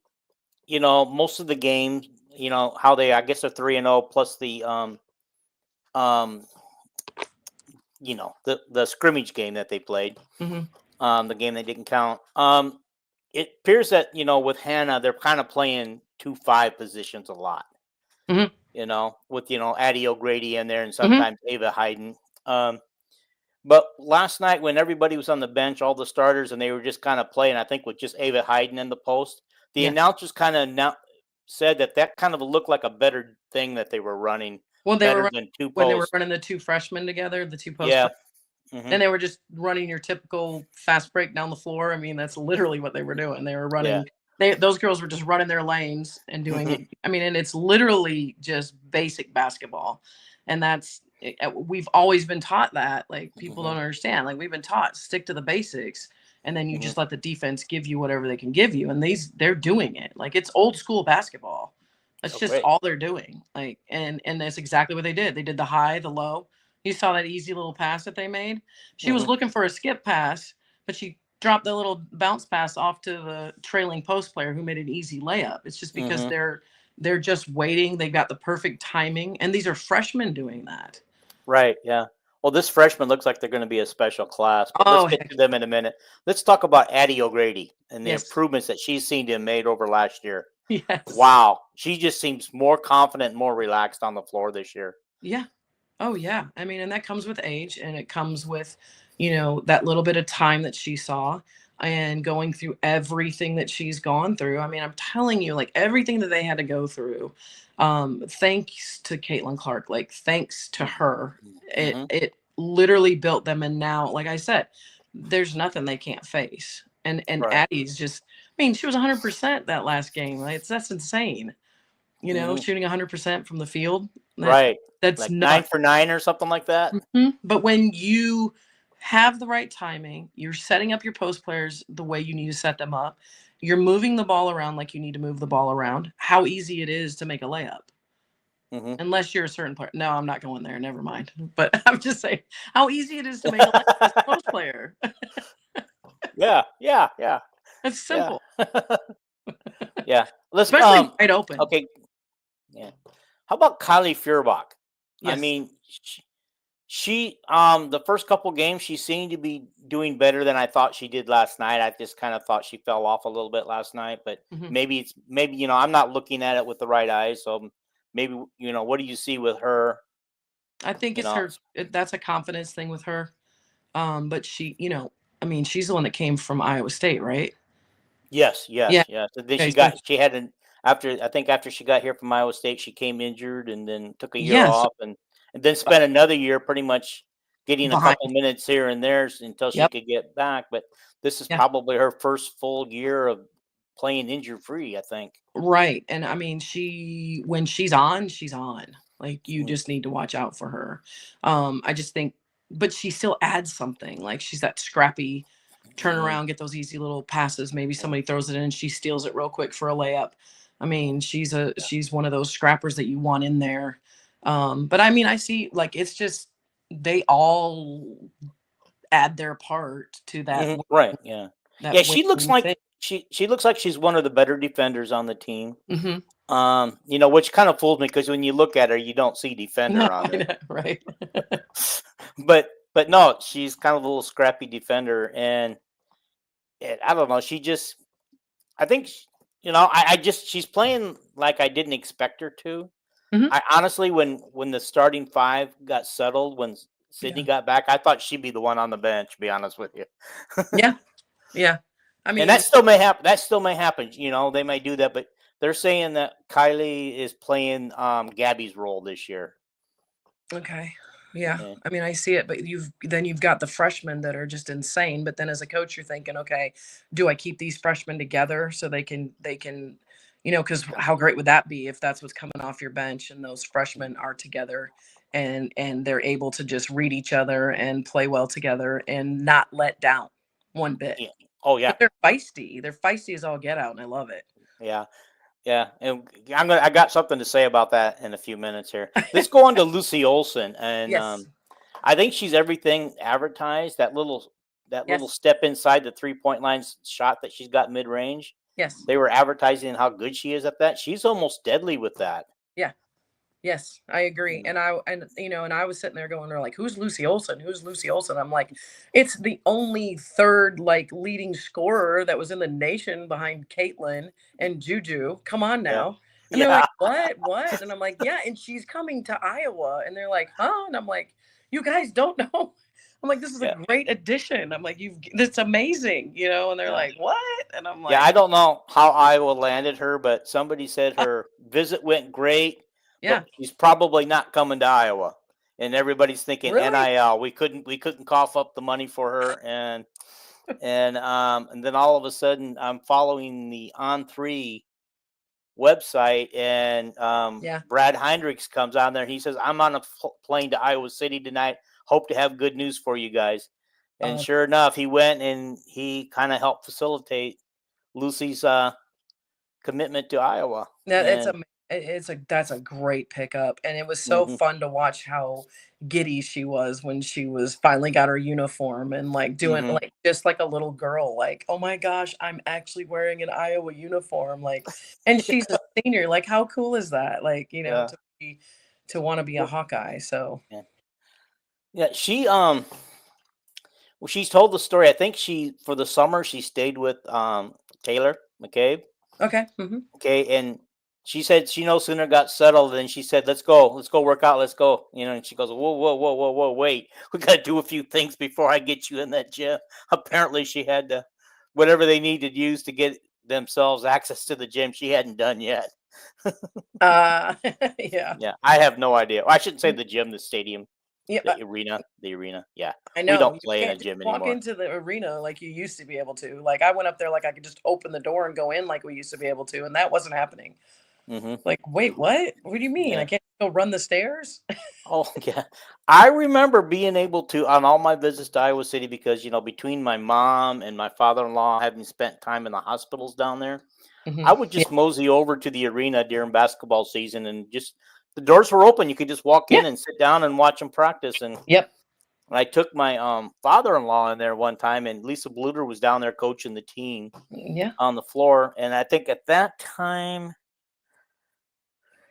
most of the games, how they, I guess, are 3-0 plus the um, the scrimmage game that they played, Mhm. the game that didn't count. It appears that with Hannah, they're kind of playing 2-5 positions a lot. Mhm. With Addie O'Grady in there and Mhm. sometimes Ava Hayden. Um, but last night when everybody was on the bench, all the starters, and they were just kind of playing, I think with just Ava Hayden in the post, the Yeah. announcers kind of said that kind of looked like a better thing that they were running, Well, they were better than two when they were posts. running the 2 freshmen together, the 2 post Yeah. players, Hmm. and they were just running your typical fast break down the floor. I mean, that's literally what they were doing. They were Yeah. running those girls were just running their lanes and doing Hmm. it. I mean, and it's literally just basic basketball. And we've always been taught that. Like, people Hmm. don't understand. Like, we've been taught stick to the basics, and then you Hmm. just let the defense give you whatever they can give you. And they're doing it. Like, it's old school basketball. That's Oh, just great. all they're doing. Like, and that's exactly what they did. They did the high, the low. You saw that easy little pass that they made. She was Hmm. looking for a skip pass, but she dropped the little bounce pass off to the trailing post player who made an easy layup. It's just because Hmm. they're just waiting. They've got the perfect timing, and these are freshmen doing that. Right. Yeah. Well, this freshman looks like they're going to be a special class, but let's Oh get heck to them in a minute. Let's talk about Addie O'Grady and the yes, improvements that she's seen to made over last year. yes, Wow. She just seems more confident, more relaxed on the floor this year. yeah. Oh yeah. I mean, and that comes with age, and it comes with, that little bit of time that she saw and going through everything that she's gone through. I mean, I'm telling you, like, everything that they had to go through. Thanks to Caitlin Clark, like, thanks to her. It Hmm. it literally built them, and now, like I said, there's nothing they can't face. And Right. Addie's just, I mean, she was 100% that last game. Like, that's insane. Hmm. Shooting 100% from the field. That Right. that's Like 9 for 9 or something like that. But when you have the right timing, you're setting up your post players the way you need to set them up. You're moving the ball around like you need to move the ball around. How easy it is to make a layup. Hmm. Unless you're a certain player. No, I'm not going there. Never mind. But I'm just saying how easy it is to make a layup as a post player. Yeah. Yeah. Yeah. It's Yeah. simple, Yeah. Let's especially wide open. okay. Yeah. How about Kylie Feuerbach? I Yes. mean, she the first couple games she seemed to be doing better than I thought she did last night. I just kind of thought she fell off a little bit last night, but Mhm. maybe I'm not looking at it with the right eyes. So maybe what do you see with her? I think You it's know, her. That's a confidence thing with her. But I mean, she's the one that came from Iowa State, right? yes, Yeah. yes, yes. And then Okay. So she had an after I think after she got here from Iowa State, she came injured and then took a year yeah. So off and then spent another year pretty much getting a behind. couple minutes here and there until she Yep. could get back. But this is Yeah. probably her first full year of playing injury free, I think. Right. And I mean, when she's on, she's on. Like, you Mhm. just need to watch out for her. I just think, but she still adds something. Like, she's that scrappy turn Mhm. around, get those easy little passes. Maybe Mhm. somebody throws it in, she steals it real quick for a layup. I mean, she's one of those scrappers that you want in there. But I mean, I see, like, it's just they all add their part to Mhm. Right. Yeah. Yeah. winning thing. She looks like she's one of the better defenders on the team. Hmm. Which kind of fools me because when you look at her, you don't see No, defender on I there. know, right? But no, she's kind of a little scrappy defender, and I don't know. I think, I just she's playing like I didn't expect her to. Hmm. I honestly, when the starting five got settled, when Sydney Yeah. got back, I thought she'd be the one on the bench. To be honest with you, Yeah. Yeah. I and mean, that still may happen. That still may happen. They may do that, but they're saying that Kylie is playing Gabby's role this year. okay. Yeah. Yeah. I mean, I see it, but you've got the freshmen that are just insane. But then as a coach, you're thinking, okay, do I keep these freshmen together so they can, because how great would that be if that's what's coming off your bench and those freshmen are together and they're able to just read each other and play well together and not let down one bit. Yeah. Oh yeah. But they're feisty. They're feisty as all get out, and I love it. Yeah. Yeah. And I got something to say about that in a few minutes here. Let's go on to Lucy Olson, and Yes. I think she's everything advertised. That little Yes. step inside the 3-point line shot that she's got mid range. Yes. They were advertising how good she is at that. She's almost deadly with that. Yeah. Yes, I agree. You And I was sitting there going, they're like, who's Lucy Olson? Who's Lucy Olson? I'm like, it's the only third like leading scorer that was in the nation behind Caitlin and Juju. Come on Yeah. now. And they're Yeah. like, what? What? And I'm like, yeah, and she's coming to Iowa. And they're like, huh? And I'm like, you guys don't know. I'm like, this is a Yeah. great addition. I'm like, that's amazing. And they're Yeah. like, what? And I'm Yeah. like, I don't know how Iowa landed her, but somebody said her visit went great, yeah, but she's probably not coming to Iowa. And everybody's thinking really? NIL. We couldn't cough up the money for her, and then all of a sudden I'm following the On3 website, and Yeah. Brad Heinrichs comes on there and he says, I'm on a plane to Iowa City tonight. Hope to have good news for you guys. And Oh, sure enough, he went and he kind of helped facilitate Lucy's commitment to Iowa. that it's And a that's a great pickup, and it was so hmm fun to watch how giddy she was when she was finally got her uniform and like doing hmm like just like a little girl, like, oh my gosh, I'm actually wearing an Iowa uniform, like, and she's a senior. Like, how cool is that? Like, yeah. to want to be a Well, Hawkeye. So yeah. Yeah. Well, she's told the story. I think she for the summer she stayed with Taylor McCabe. okay. Okay, and she said she no sooner got settled than she said, let's go work out, let's go." And she goes, "Whoa, whoa, whoa, whoa, whoa, wait, we got to do a few things before I get you in that gym." Apparently, she had to whatever they needed to use to get themselves access to the gym. She hadn't done yet. uh yeah. Yeah, I have no idea. Well, I shouldn't say the gym, the stadium, Yeah, the arena. Yeah, I we know. don't You play in a can't just gym walk anymore. into the arena like you used to be able to. Like, I went up there like I could just open the door and go in like we used to be able to, and that wasn't happening. hmm Like, wait, what? What do you mean? I Yeah. can't go run the stairs? Oh yeah, I remember being able to on all my visits to Iowa City because between my mom and my father-in-law having spent time in the hospitals down there, I would Yeah. just mosey over to the arena during basketball season and just the doors were open. You could just walk Yeah. in and sit down and watch them practice. And Yep. I took my father-in-law in there one time, and Lisa Bluter was down there coaching the team Yeah. on the floor. And I think at that time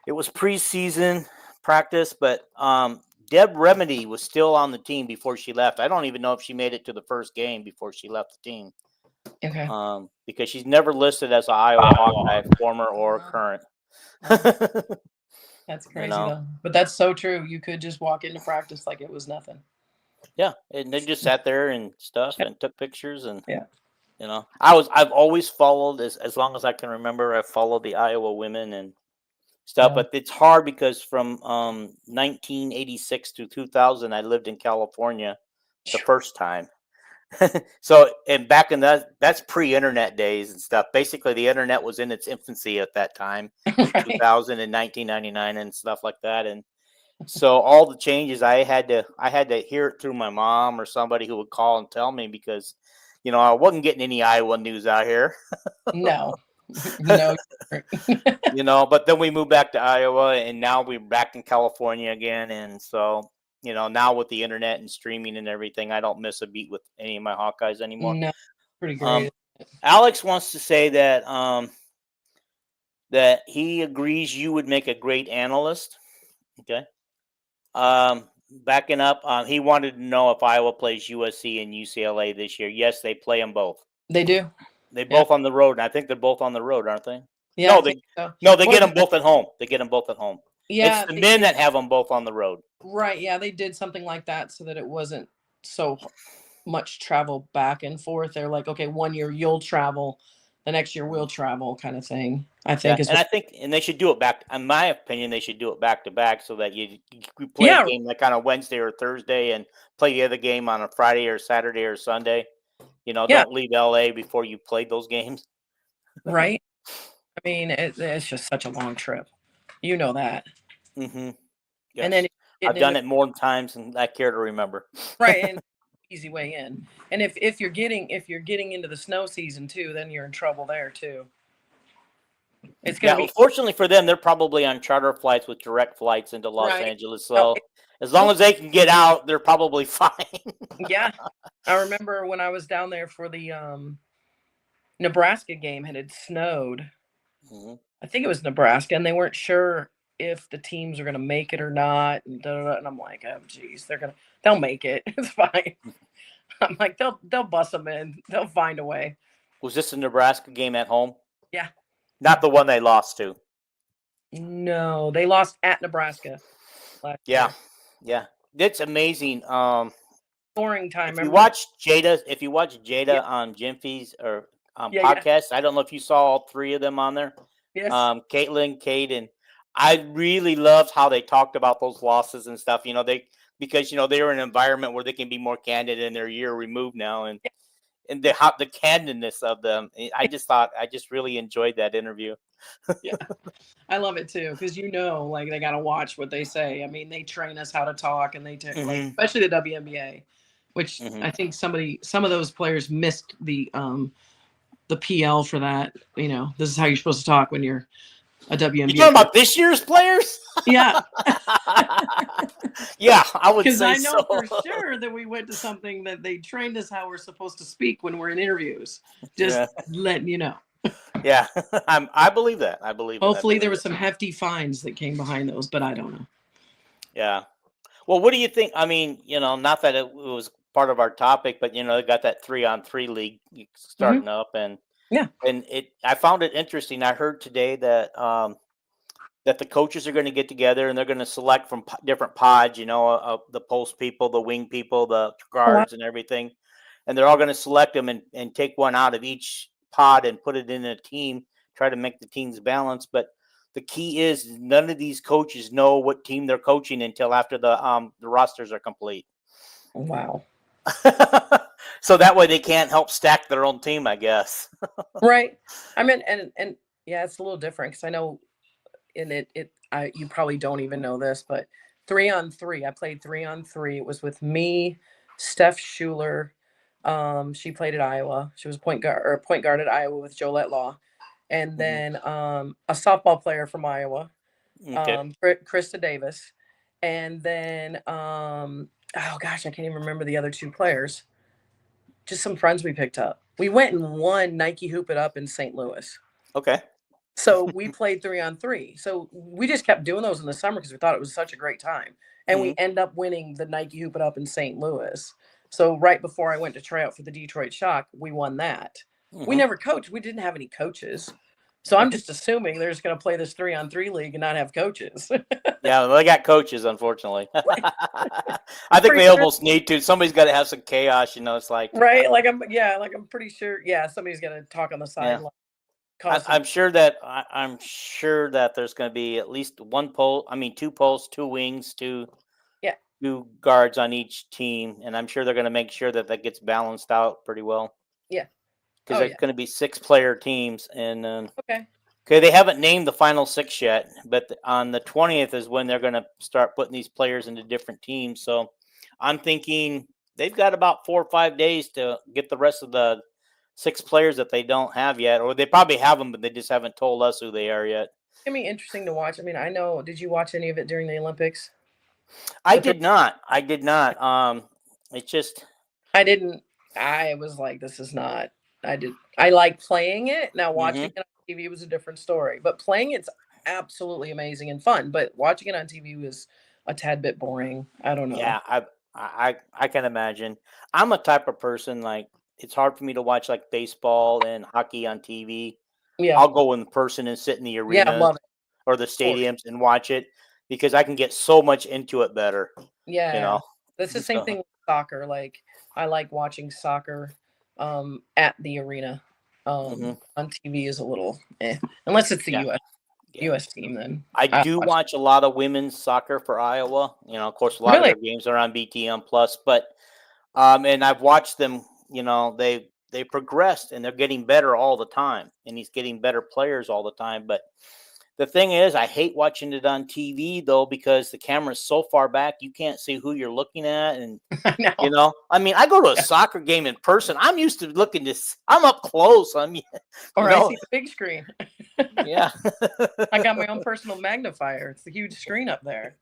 it was preseason practice, but Deb Remedy was still on the team before she left. I don't even know if she made it to the first game before she left the team, Okay. because she's never listed as an Iowa Hawkeye, former or Wow. current. Wow. That's you crazy know, though. But that's so true. You could just walk into practice like it was nothing. yeah, and they just sat there and stuff and took pictures, and Yeah. I've always followed as long as I can remember. I've followed the Iowa women and stuff, Yeah. but it's hard because from 1986 to 2000, I lived in California the first time. So, and back in that's pre-internet days and stuff. Basically, the internet was in its infancy at that time, in Right. 2000 and 1999 and stuff like that. And so all the changes I had to hear it through my mom or somebody who would call and tell me because I wasn't getting any Iowa news out here. No. No. But then we moved back to Iowa, and now we're back in California again. And so, now with the internet and streaming and everything, I don't miss a beat with any of my Hawkeyes anymore. No. Pretty Um, great. Alex wants to say that he agrees you would make a great analyst. Okay. Backing up, he wanted to know if Iowa plays USC and UCLA this year. Yes, they play them both. They do. They Yeah. both on the road, and I think they're both on the road, aren't they? Yeah, I No, think they so. no, they get What them both at home. They get them both at home. It's yeah, the they men did. that have them both on the road. Right. Yeah, they did something like that so that it wasn't so much travel back and forth. They're like, okay, 1 year you'll travel the next year we'll travel kind of thing. I Yeah, think is and what. I think, and they should do it back. In my opinion, they should do it back to back so that you play a Yeah, game like on a Wednesday or Thursday, and play the other game on a Friday or Saturday or Sunday. yeah, Don't leave LA before you played those games. right. I mean, it's just such a long trip. You know that. Hmm. And then Yes, getting I've into done it more times than I care to remember. right and easy way in. And if you're getting into the snow season too, then you're in trouble there too. It's gonna Yeah, be unfortunately for them, they're probably on charter flights with direct flights into Los right. Angeles. No, So as long as they can get out, they're probably fine. yeah. I remember when I was down there for the Nebraska game and it had snowed. Mhm. I think it was Nebraska, and they weren't sure if the teams are gonna make it or not. And, da, da, da, and I'm like, oh geez, they'll make it. It's fine. I'm like, they'll bust them in. They'll find a way. Was this a Nebraska game at home? Yeah. Not the one they lost to. No, they lost at Nebraska last Yeah, year. yeah, it's amazing. Scoring time. If you Remember? watch Jada Yeah, on Jimpy's or yeah. podcast, I don't know if you saw all three of them on there. Yes. Caitlin, Kate, and I really loved how they talked about those losses and stuff. Because they're in an environment where they can be more candid, and they're a year removed now, and the candidness of them. I just really enjoyed that interview. Yeah. I love it too because like they got to watch what they say. I mean, they train us how to talk, and like Hmm. especially the WNBA, which Hmm. I think some of those players missed the PL for that. This is how you're supposed to talk when you're a You WNBA talking player. about this year's players? Yeah, Yeah, I would because say I know so. for sure that we went to something that they trained us how we're supposed to speak when we're in interviews. Just Yeah, letting you know. yeah. I believe that. I believe it. I Hopefully, there believe was it. some hefty fines that came behind those, but I don't know. Yeah. Well, what do you think? I mean, not that it was part of our topic, but they got that 3-on-3 league Hmm. starting up, and Yeah. I found it interesting. I heard today that the coaches are going to get together and they're going to select from different pods, the post people, the wing people, the Oh, wow. guards, and everything, and they're all going to select them and take one out of each pod and put it in a team, try to make the teams balanced. But the key is none of these coaches know what team they're coaching until after the rosters are complete. Wow. So that way they can't help stack their own team, I guess. Right. I mean, and yeah, it's a little different because I know in you probably don't even know this, but 3-on-3. I played 3-on-3. It was with me, Steph Schuler. She played at Iowa. She was point guard at Iowa with Jolette Law, and Hmm. then a softball player from Iowa, Okay. Krista Davis, and then oh gosh, I can't even remember the other two players. Just some friends we picked up. We went and won Nike Hoop It Up in St. Louis. Okay. So we played 3-on-3. So we just kept doing those in the summer because we thought it was such a great time. And we Hmm. end up winning the Nike Hoop It Up in St. Louis. So right before I went to try out for the Detroit Shock, we won that. We Hmm. never coached. We didn't have any coaches. So I'm just assuming they're just going to play this 3-on-3 league and not have coaches. Yeah, they got coaches, unfortunately. I think Pretty they sure, almost need to. Somebody's got to have some chaos. It's like, right? Like I'm pretty sure. Yeah, somebody's going to talk on the yeah, sideline, cause some. I'm sure that there's going to be at least one post. I mean, two posts, two wings, Yeah. two guards on each team, and I'm sure they're going to make sure that gets balanced out pretty well Yeah. because Oh there's yeah. going to be 6-player teams, and Okay. okay, they haven't named the final 6 yet, but on the 20th is when they're going to start putting these players into different teams. So I'm thinking they've got about 4 or 5 days to get the rest of the 6 players that they don't have yet, or they probably have them, but they just haven't told us who they are yet. It's gonna be interesting to watch. I mean, I know. Did you watch any of it during the Olympics? I The three. did not. I did not. It's just. I didn't. I was like, this is not. I did. I like playing it. Now watching Hmm. it on TV was a different story. But playing it's absolutely amazing and fun. But watching it on TV was a tad bit boring. I don't know. Yeah, I can imagine. I'm a type of person like it's hard for me to watch like baseball and hockey on TV. Yeah. I'll go in person and sit in the Yeah. arenas Love it. or the For sure. stadiums and watch it because I can get so much into it better, you Yeah. know. That's the same So thing with soccer. Like I like watching soccer at the arena. Mhm. on TV is a little unless it's the Yeah. Yeah. US team. Then I I do watch. watch a lot of women's soccer for Iowa. Of course, a lot of Really, their games are on BTM Plus, but and I've watched them. They progressed and they're getting better all the time, and he's getting better players all the time. But the thing is, I hate watching it on TV though because the camera's so far back, you can't see who you're looking at, and I know. I mean, I go to a Yeah. soccer game in person. I'm used to looking this. I'm up close. I mean, you Or I know, see the big screen. yeah. I got my own personal magnifier. It's the huge screen up there.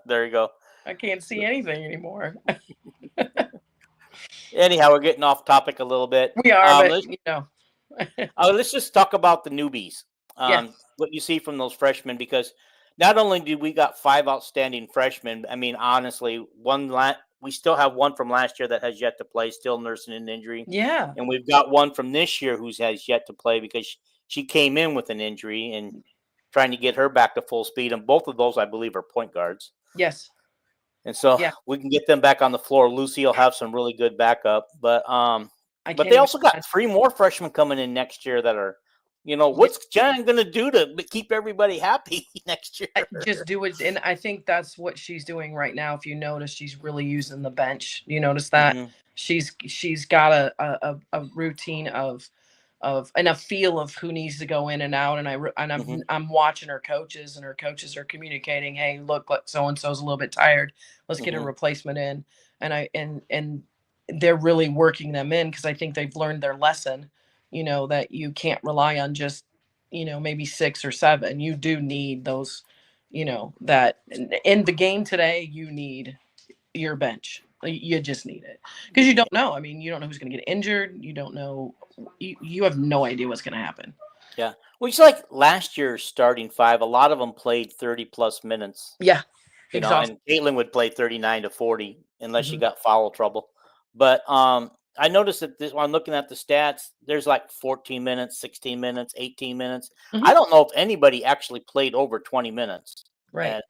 There you go. I can't see anything anymore. Anyhow, we're getting off topic a little bit. We are, but Let's yeah, let's just talk about the newbies. yes, What you see from those freshmen, because not only do we got 5 outstanding freshmen. I mean, honestly, we still have one from last year that has yet to play, still nursing an injury, yeah, and we've got one from this year who has yet to play because she came in with an injury and trying to get her back to full speed. And both of those, I believe, are point guards. yes, And so yeah. we can get them back on the floor. Lucy will have some really good backup, I but can't they even also got imagine. 3 more freshmen coming in next year that are, Yeah, what's Jen going to do to keep everybody happy next year? just do it, and I think that's what she's doing right now. If you notice, she's really using the bench. You notice that Hmm. she's got a routine of and a feel of who needs to go in and out. And Hmm. I'm watching her coaches, and her coaches are communicating, hey, look, so and so's a little bit tired. Let's get a Hmm. replacement in. And they're really working them in because I think they've learned their lesson. That you can't rely on just maybe 6 or 7. You do need those. That in the game today, you need your bench. You just need it because you don't know. I mean, you don't know who's going to get injured. You don't know. You have no idea what's going to happen. Yeah. Well, it's like last year's starting 5. A lot of them played 30 plus minutes, Yeah, exhausted. and Caitlin would play 39 to 40 unless she Hmm. got foul trouble. But I noticed that when I'm looking at the stats, there's like 14 minutes, 16 minutes, 18 minutes. I Hmm. don't know if anybody actually played over 20 minutes. Right.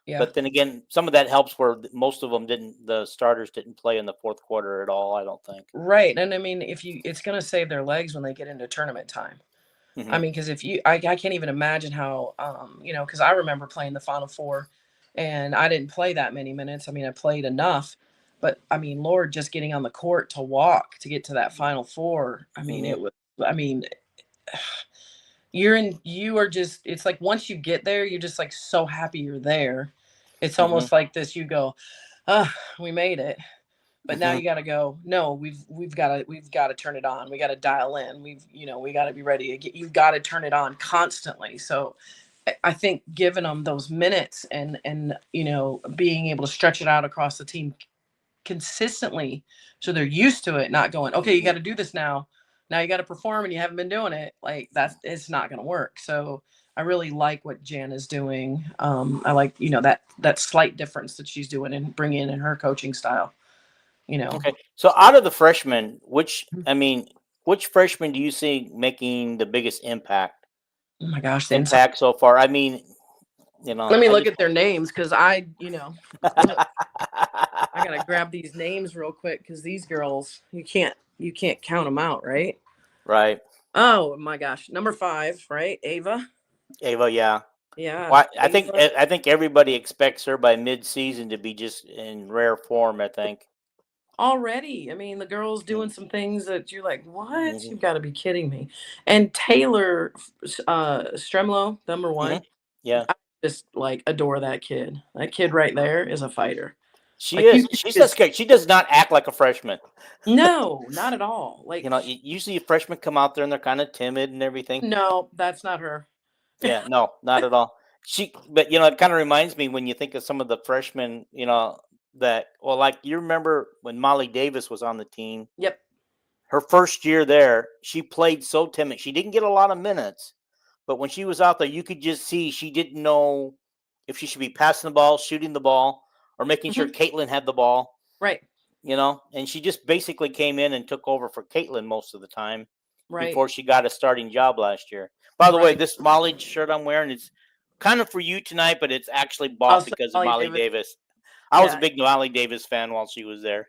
Yeah. But then again, some of that helps where most of them didn't. The starters didn't play in the fourth quarter at all. I don't think. Right. And I mean, it's going to save their legs when they get into tournament time. I Hmm. mean, because if I can't even imagine how, because I remember playing the Final Four, and I didn't play that many minutes. I mean, I played enough, but I mean, Lord, just getting on the court to walk to get to that Final Four. I mean, Hmm. it was. I mean, you are just. It's like once you get there, you're just like so happy you're there. It's Hmm. almost like this. You go, ah, we made it. But now Hmm. you got to go. No, we've got to turn it on. We got to dial in. We got to be ready to get. You've got to turn it on constantly. So I think giving them those minutes and being able to stretch it out across the team consistently, so they're used to it. Not going, okay, you got Hmm. to do this now. Now you got to perform, and you haven't been doing it. Like that's it's not going to work. So I really like what Jan is doing. I like that slight difference that she's doing and bringing in her coaching style. You know. Okay. So out of the freshmen, which freshman do you see making the biggest Oh my gosh, the inside. impact so far? I mean, Let me I look just at their names because I gotta grab these names real quick because these girls, you can't count them out, right? right, Oh my gosh, number 5, right? Ava. Ava. Yeah. Yeah, Well, Ava. I think everybody expects her by mid-season to be just in rare form. I think. Already, I mean, the girl's doing some things that you're like, what? Hmm. You've got to be kidding me. And Taylor Stremlo, number Hmm. 1, Yeah, I just like adore that kid. That kid right there is a fighter. she Like is. She's not scared. She does not act like a freshman. no, not at all. Like Usually freshmen come out there and they're kind of timid and everything. no, that's not her. Yeah, no, not at all. But it kind of reminds me when you think of some of the freshmen, like you remember when Molly Davis was on the team, Yep. her first year there, she played so timid. She didn't get a lot of minutes, but when she was out there, you could just see she didn't know if she should be passing the ball, shooting the ball, or making sure Hmm. Caitlin had the ball, Right. and she just basically came in and took over for Caitlin most of the time Right. before she got a starting job last year. By the way, Right. this Molly shirt I'm wearing is kind of for you tonight, but it's actually I'll bought say because of Molly Molly Davis. Davis. I was a Yeah. big Molly Davis fan while she was there.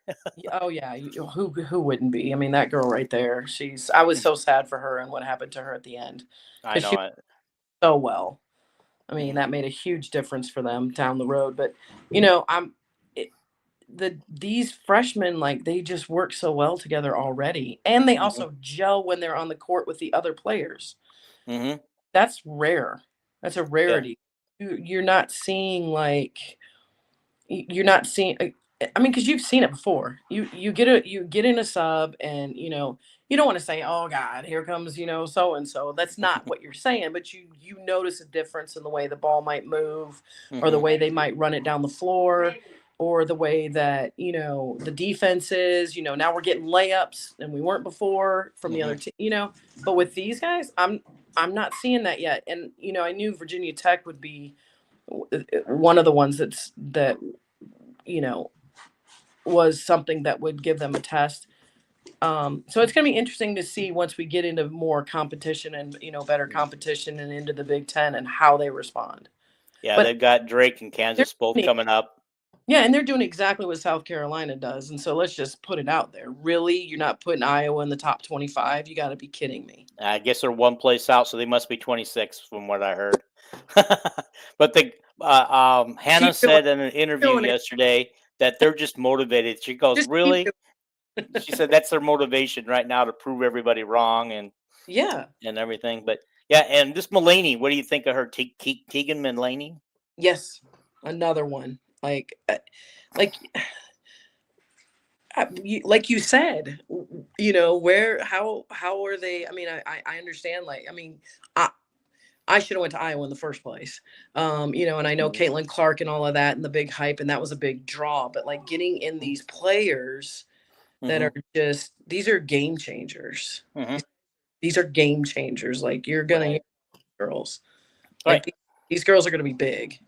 Oh yeah. Who wouldn't be? I mean, that girl right there. I was so sad for her and what happened to her at the end I because she know was it. so well. I mean, Mhm. that made a huge difference for them down the road. But I'm it, these freshmen, like, they just work so well together already, and they Mhm. also gel when they're on the court with the other players. Mhm. That's rare. That's a Yeah. rarity. You're not seeing like you're not seeing I mean, because you've seen it before. You get in a sub, and you don't want to say, oh god, here comes so and so. That's not what you're saying, but you notice a difference in the way the ball might move, or the Mhm. way they might run it down the floor, or the way that the defense is. Now we're getting layups and we weren't before from the other Mhm. team. But with these guys, I'm not seeing that yet. And I knew Virginia Tech would be one of the ones that you know was something that would give them a test. So it's going to be interesting to see once we get into more competition and better competition and into the Big Ten and how they respond. Yeah, But they've got Drake and they're Kansas both doing, coming up. yeah, and they're doing exactly what South Carolina does. And so let's just put it out there. Really, you're not putting Iowa in the top 25? You got to be kidding me. I guess they're one place out, so they must be 26 from what I heard. But Hannah Keep doing, said in an interview doing it. yesterday that they're just motivated. She goes, Just keep "Really?" doing She said that's their motivation right now to prove everybody wrong it. Yeah. and everything. But yeah, and this Mulaney, what do you think of her, Tegan Mulaney? Yes. Another one. Like like you said, where how are they? I mean, I understand. Like, I mean, I should have went to Iowa in the first place. And I know Mhm. Caitlin Clark and all of that and the big hype, and that was a big draw. But like getting in these players that Mhm. are just these are game changers. Mhm. These are game changers. Like, you're gonna hear Right. girls. Right. Like, these girls are gonna be big.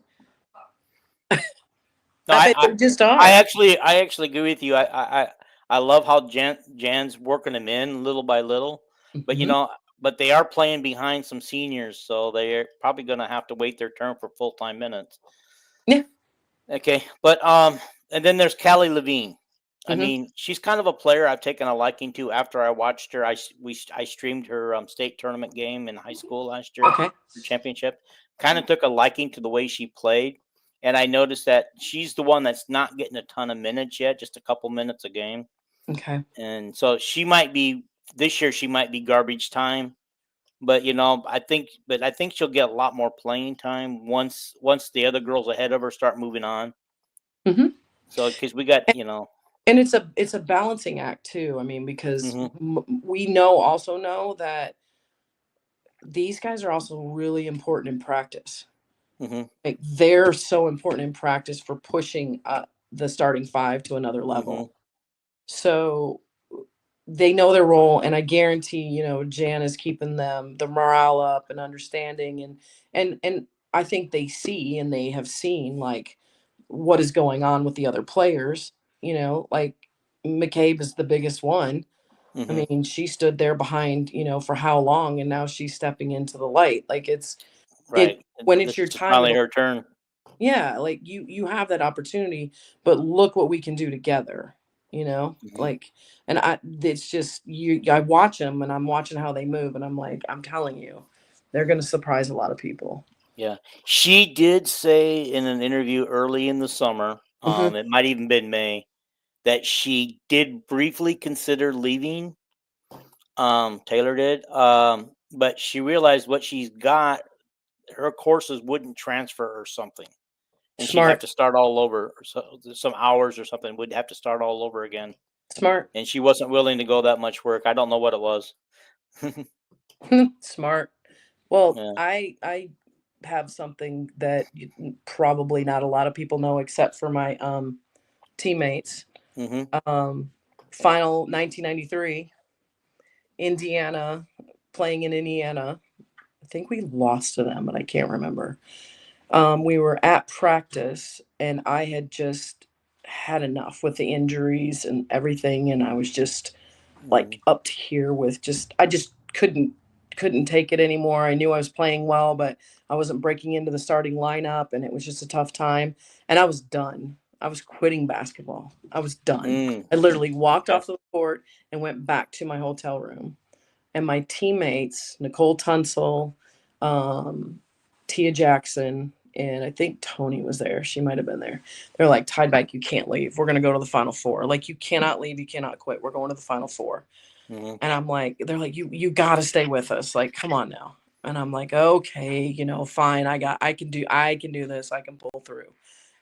No, I I, bet I they just are. I actually agree with you. I love how Jan's working them in little by little, but Mhm. but they are playing behind some seniors, so they're probably going to have to wait their turn for full time minutes. Yeah. Okay, but and then there's Callie Levine. I Hmm. mean, she's kind of a player I've taken a liking to after I watched her. I streamed her state tournament game in high school last year, Okay. her championship. Kind of took a liking to the way she played, and I noticed that she's the one that's not getting a ton of minutes yet, just a couple minutes a game. Okay. And so she might be this year. She might be garbage time, but I think she'll get a lot more playing time once the other girls ahead of her start moving on. Hmm. So because we got And it's a balancing act too. I mean, because hmm we also know that these guys are also really important in practice. hmm Like, they're so important in practice for pushing the starting five to another hmm level. So they know their role, and I guarantee Jan is keeping them the morale up and understanding, and I think they see and they have seen, like, what is going on with the other players. Like, McCabe is the biggest one. I hmm mean, she stood there behind, for how long, and now she's stepping into the light. Like, right. And when it's this your is time finally to, her turn. yeah, like, you have that opportunity, but look what we can do together, hmm like, and it's just I watch them, and I'm watching how they move, and I'm like, I'm telling you, they're going to surprise a lot of people. Yeah, she did say in an interview early in the summer, Hmm. it might even been May, that she did briefly consider leaving. Taylor did, but she realized what she's got, her courses wouldn't transfer or something, and she'd have Smart. to start all over. Or some hours or something would have to start all over again, Smart. and she wasn't willing to go that much work. I don't know what it was. Smart. Well, Yeah. I have something that probably not a lot of people know except for my teammates. hmm Um, Final 1993, Indiana, playing in Indiana. I think we lost to them, but I can't remember. We were at practice, and I had just had enough with the injuries and everything, and I was just hmm like up to here with I just couldn't take it anymore. I knew I was playing well, but I wasn't breaking into the starting lineup, and it was just a tough time, and I was done. I was quitting basketball. I was done. Mm, I literally walked okay. off the court and went back to my hotel room. And my teammates, Nicole Tunsil, um, Tia Jackson, and I think Tony was there. She might have been there. They're like, tied back, you can't leave. We're going to go to the Final Four. Like, you cannot leave. You cannot quit. We're going to the Final Four. Hmm. And I'm like, they're like, you got to stay with us. Like, come on now. And I'm like, okay, fine. I can do this. I can pull through.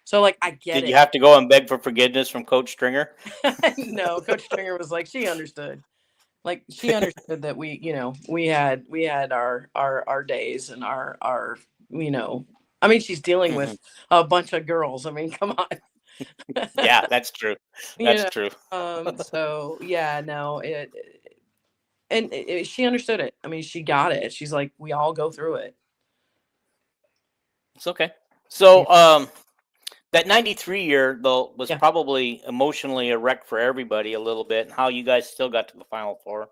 So like, I get Did you it. have to go and beg for forgiveness from Coach Stringer? No, Coach Stringer was like, she understood. Like, she understood that we had our days and our I mean, she's dealing Hmm. with a bunch of girls. I mean, come on. Yeah, that's true. you That's know true. so yeah, no, she understood it. I mean, she got it. She's like, we all go through it. It's okay. Yeah. So, that 93 year, though, was Yeah. probably emotionally a wreck for everybody a little bit, and how you guys still got to the Final Four. I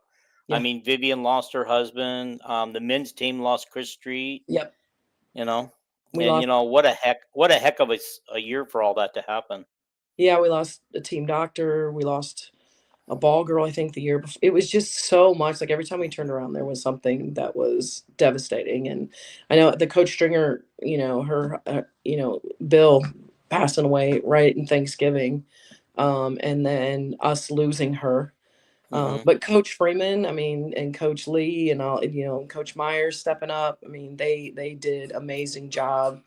Yeah. mean, Vivian lost her husband. The men's team lost Chris Street, Yep. you know, We and, lost. what a heck of a year for all that to happen. Yeah, we lost a team doctor. We lost a ball girl, I think, the year before. It was just so much. Like, every time we turned around, there was something that was devastating. And I know the Coach Stringer, Bill passing away right in Thanksgiving, and then us losing her. Hmm. But Coach Freeman, I mean, and Coach Lee, and all, Coach Myers stepping up. I mean, they did amazing job,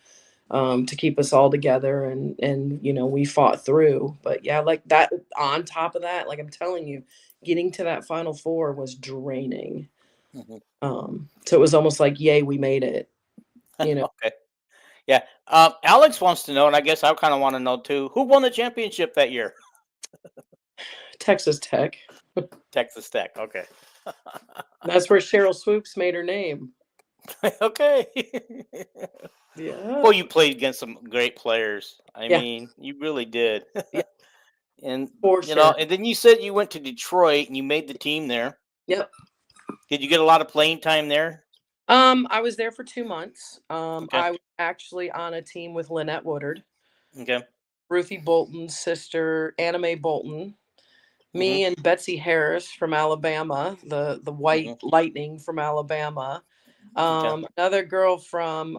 to keep us all together, and we fought through. But yeah, like that, on top of that, like I'm telling you, getting to that Final Four was draining. Hmm. So it was almost like, yay, we made it. you know Okay. Yeah. Alex wants to know, and I guess I kind of want to know too, who won the championship that year? Texas Tech. Texas Tech. Okay. That's where Cheryl Swoops made her name. Okay. Yeah. Well, you played against some great players. I Yeah. mean, you really did. Yeah, And for sure. and then you said you went to Detroit and you made the team there. Yep. Did you get a lot of playing time there? I was there for 2 months. Okay. I was actually on a team with Lynette Woodard, Okay. Ruthie Bolton's sister, Anna Mae Bolton, Hmm. me and Betsy Harris from Alabama, the White Hmm. Lightning from Alabama. Okay. Another girl from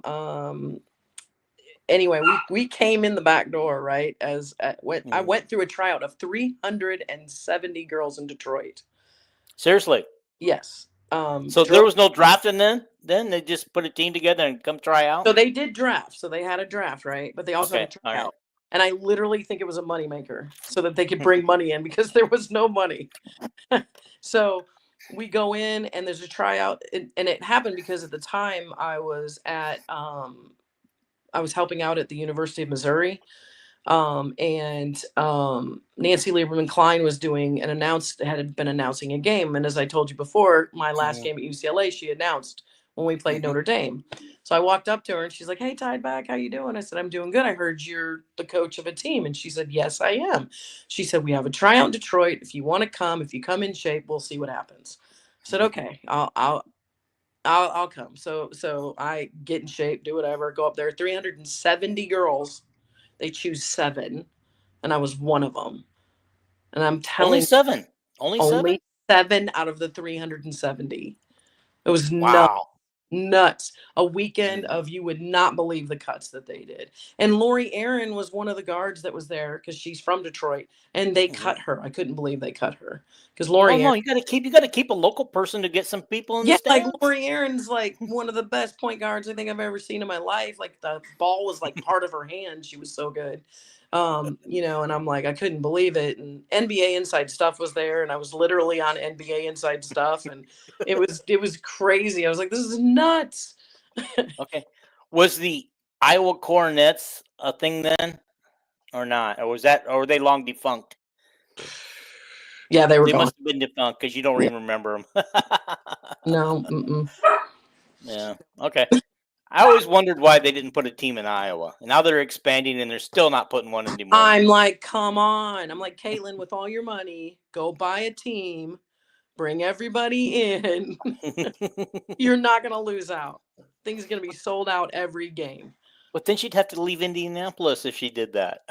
anyway, we came in the back door, right? I Hmm. went through a tryout of 370 girls in Detroit. Seriously. Yes. So there Drove. was no drafting then? Then they just put a team together and come try out? So they did draft. So they had a draft, right? But they also had Okay. a All right. tryout. And I literally think it was a moneymaker so that they could bring money in, because there was no money. So we go in and there's a tryout, and it happened because at the time I was helping out at the University of Missouri, and Nancy Lieberman Klein was doing had been announcing a game, and as I told you before, my last Hmm. game at UCLA, she announced when we played Hmm. Notre Dame. So I walked up to her and she's like, "Hey, Tideback, how you doing?" I said, "I'm doing good. I heard you're the coach of a team." And she said, "Yes, I am." She said, "We have a tryout in Detroit. If you want to come, if you come in shape, we'll see what happens." I said, Hmm. "Okay, I'll come." So I get in shape, do whatever, go up there. 370 girls. They choose 7, and I was one of them. And I'm Only telling you, 7. Only 7? only 7 out of the 370. It was nuts. Wow. Nuts. A weekend Mhm. of, you would not believe the cuts that they did. And Lori Aaron was one of the guards that was there because she's from Detroit, and they Mhm. cut her. I couldn't believe they cut her because Oh Lori no, Aaron. you got to keep a local person to get some people in the Yeah, like stands. Lori Aaron's like one of the best point guards I think I've ever seen in my life. Like, the ball was like part of her hand. She was so good. And I'm like, I couldn't believe it. And NBA Inside Stuff was there, and I was literally on NBA Inside Stuff, and it was crazy. I was like, this is nuts. Okay. Was the Iowa Coronets a thing then or not? Or were they long defunct? Yeah, they were They gone. must have been defunct because you don't Yeah, even remember them. no. Mm-mm. Yeah. Okay. I always wondered why they didn't put a team in Iowa. And now they're expanding and they're still not putting one in Des Moines. I'm like, come on. I'm like, Caitlin, with all your money, go buy a team, bring everybody in. You're not going to lose out. Things are going to be sold out every game. But then she'd have to leave Indianapolis if she did that.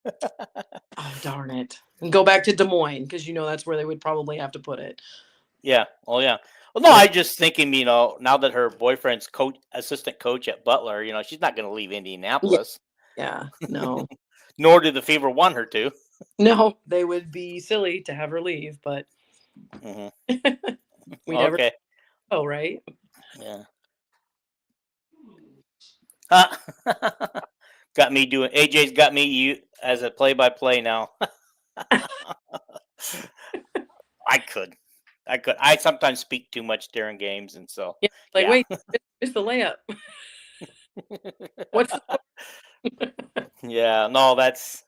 Oh, darn it. And go back to Des Moines because that's where they would probably have to put it. Yeah. Oh, yeah. Well, no, Yeah. I just thinking, now that her boyfriend's assistant coach at Butler, she's not going to leave Indianapolis, Yeah. No. nor do the Fever want her to. No, they would be silly to have her leave, but Hmm. we never Okay. know, right? Yeah. Got me doing. AJ's got me you as a play-by-play now. I could. I sometimes speak too much during games, and so Yeah. Like, yeah. wait, it's the layup. What's Yeah. No, that's.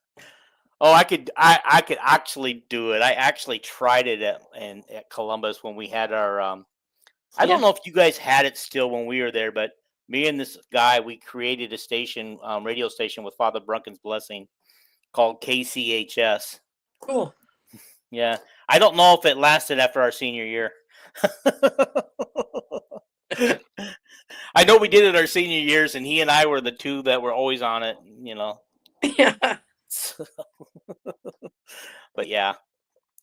Oh, I could actually do it. I actually tried it at Columbus when we had our. I yeah. don't know if you guys had it still when we were there, but me and this guy, we created a station, radio station with Father Brunken's blessing called KCHS. Cool. Yeah. I don't know if it lasted after our senior year. I know we did it our senior years, and he and I were the two that were always on it, Yeah. So, but yeah.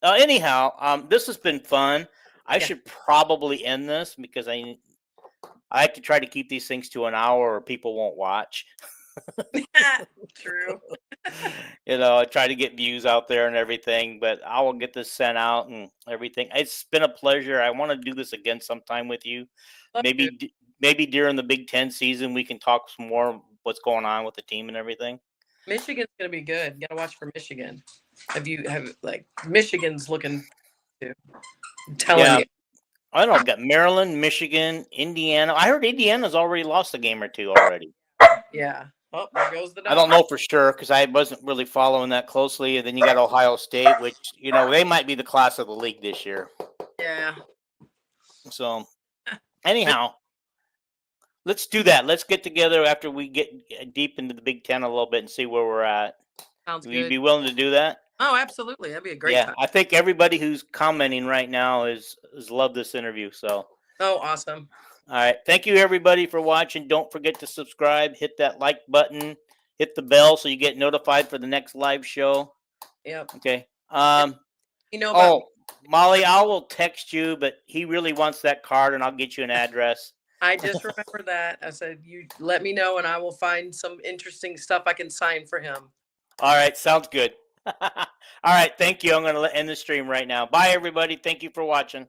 Anyhow, this has been fun. I Yeah. should probably end this because I like to try to keep these things to an hour or people won't watch. True. I try to get views out there and everything, but I will get this sent out and everything. It's been a pleasure. I want to do this again sometime with you. Love to. Maybe during the Big Ten season we can talk some more what's going on with the team and everything. Michigan's gonna be good. You gotta watch for Michigan. Michigan's looking to? I'm telling you. I don't know. Got Maryland, Michigan, Indiana. I heard Indiana's already lost a game or two already. Yeah. Oh, there goes the dog. I don't know for sure because I wasn't really following that closely. And then you got Ohio State, which they might be the class of the league this year. Yeah. So, anyhow, let's do that. Let's get together after we get deep into the Big Ten a little bit and see where we're at. Sounds Will you good. be willing to do that? Oh, absolutely. That'd be a great Yeah, time. I think everybody who's commenting right now is loved this interview. So, Oh, awesome. all right. Thank you, everybody, for watching. Don't forget to subscribe, hit that like button, hit the bell so you get notified for the next live show. Yep. Okay. About Molly, I will text you, but he really wants that card, and I'll get you an address. I just remember that. I said, you let me know, and I will find some interesting stuff I can sign for him. All right. Sounds good. All right. Thank you. I'm going to end the stream right now. Bye, everybody. Thank you for watching.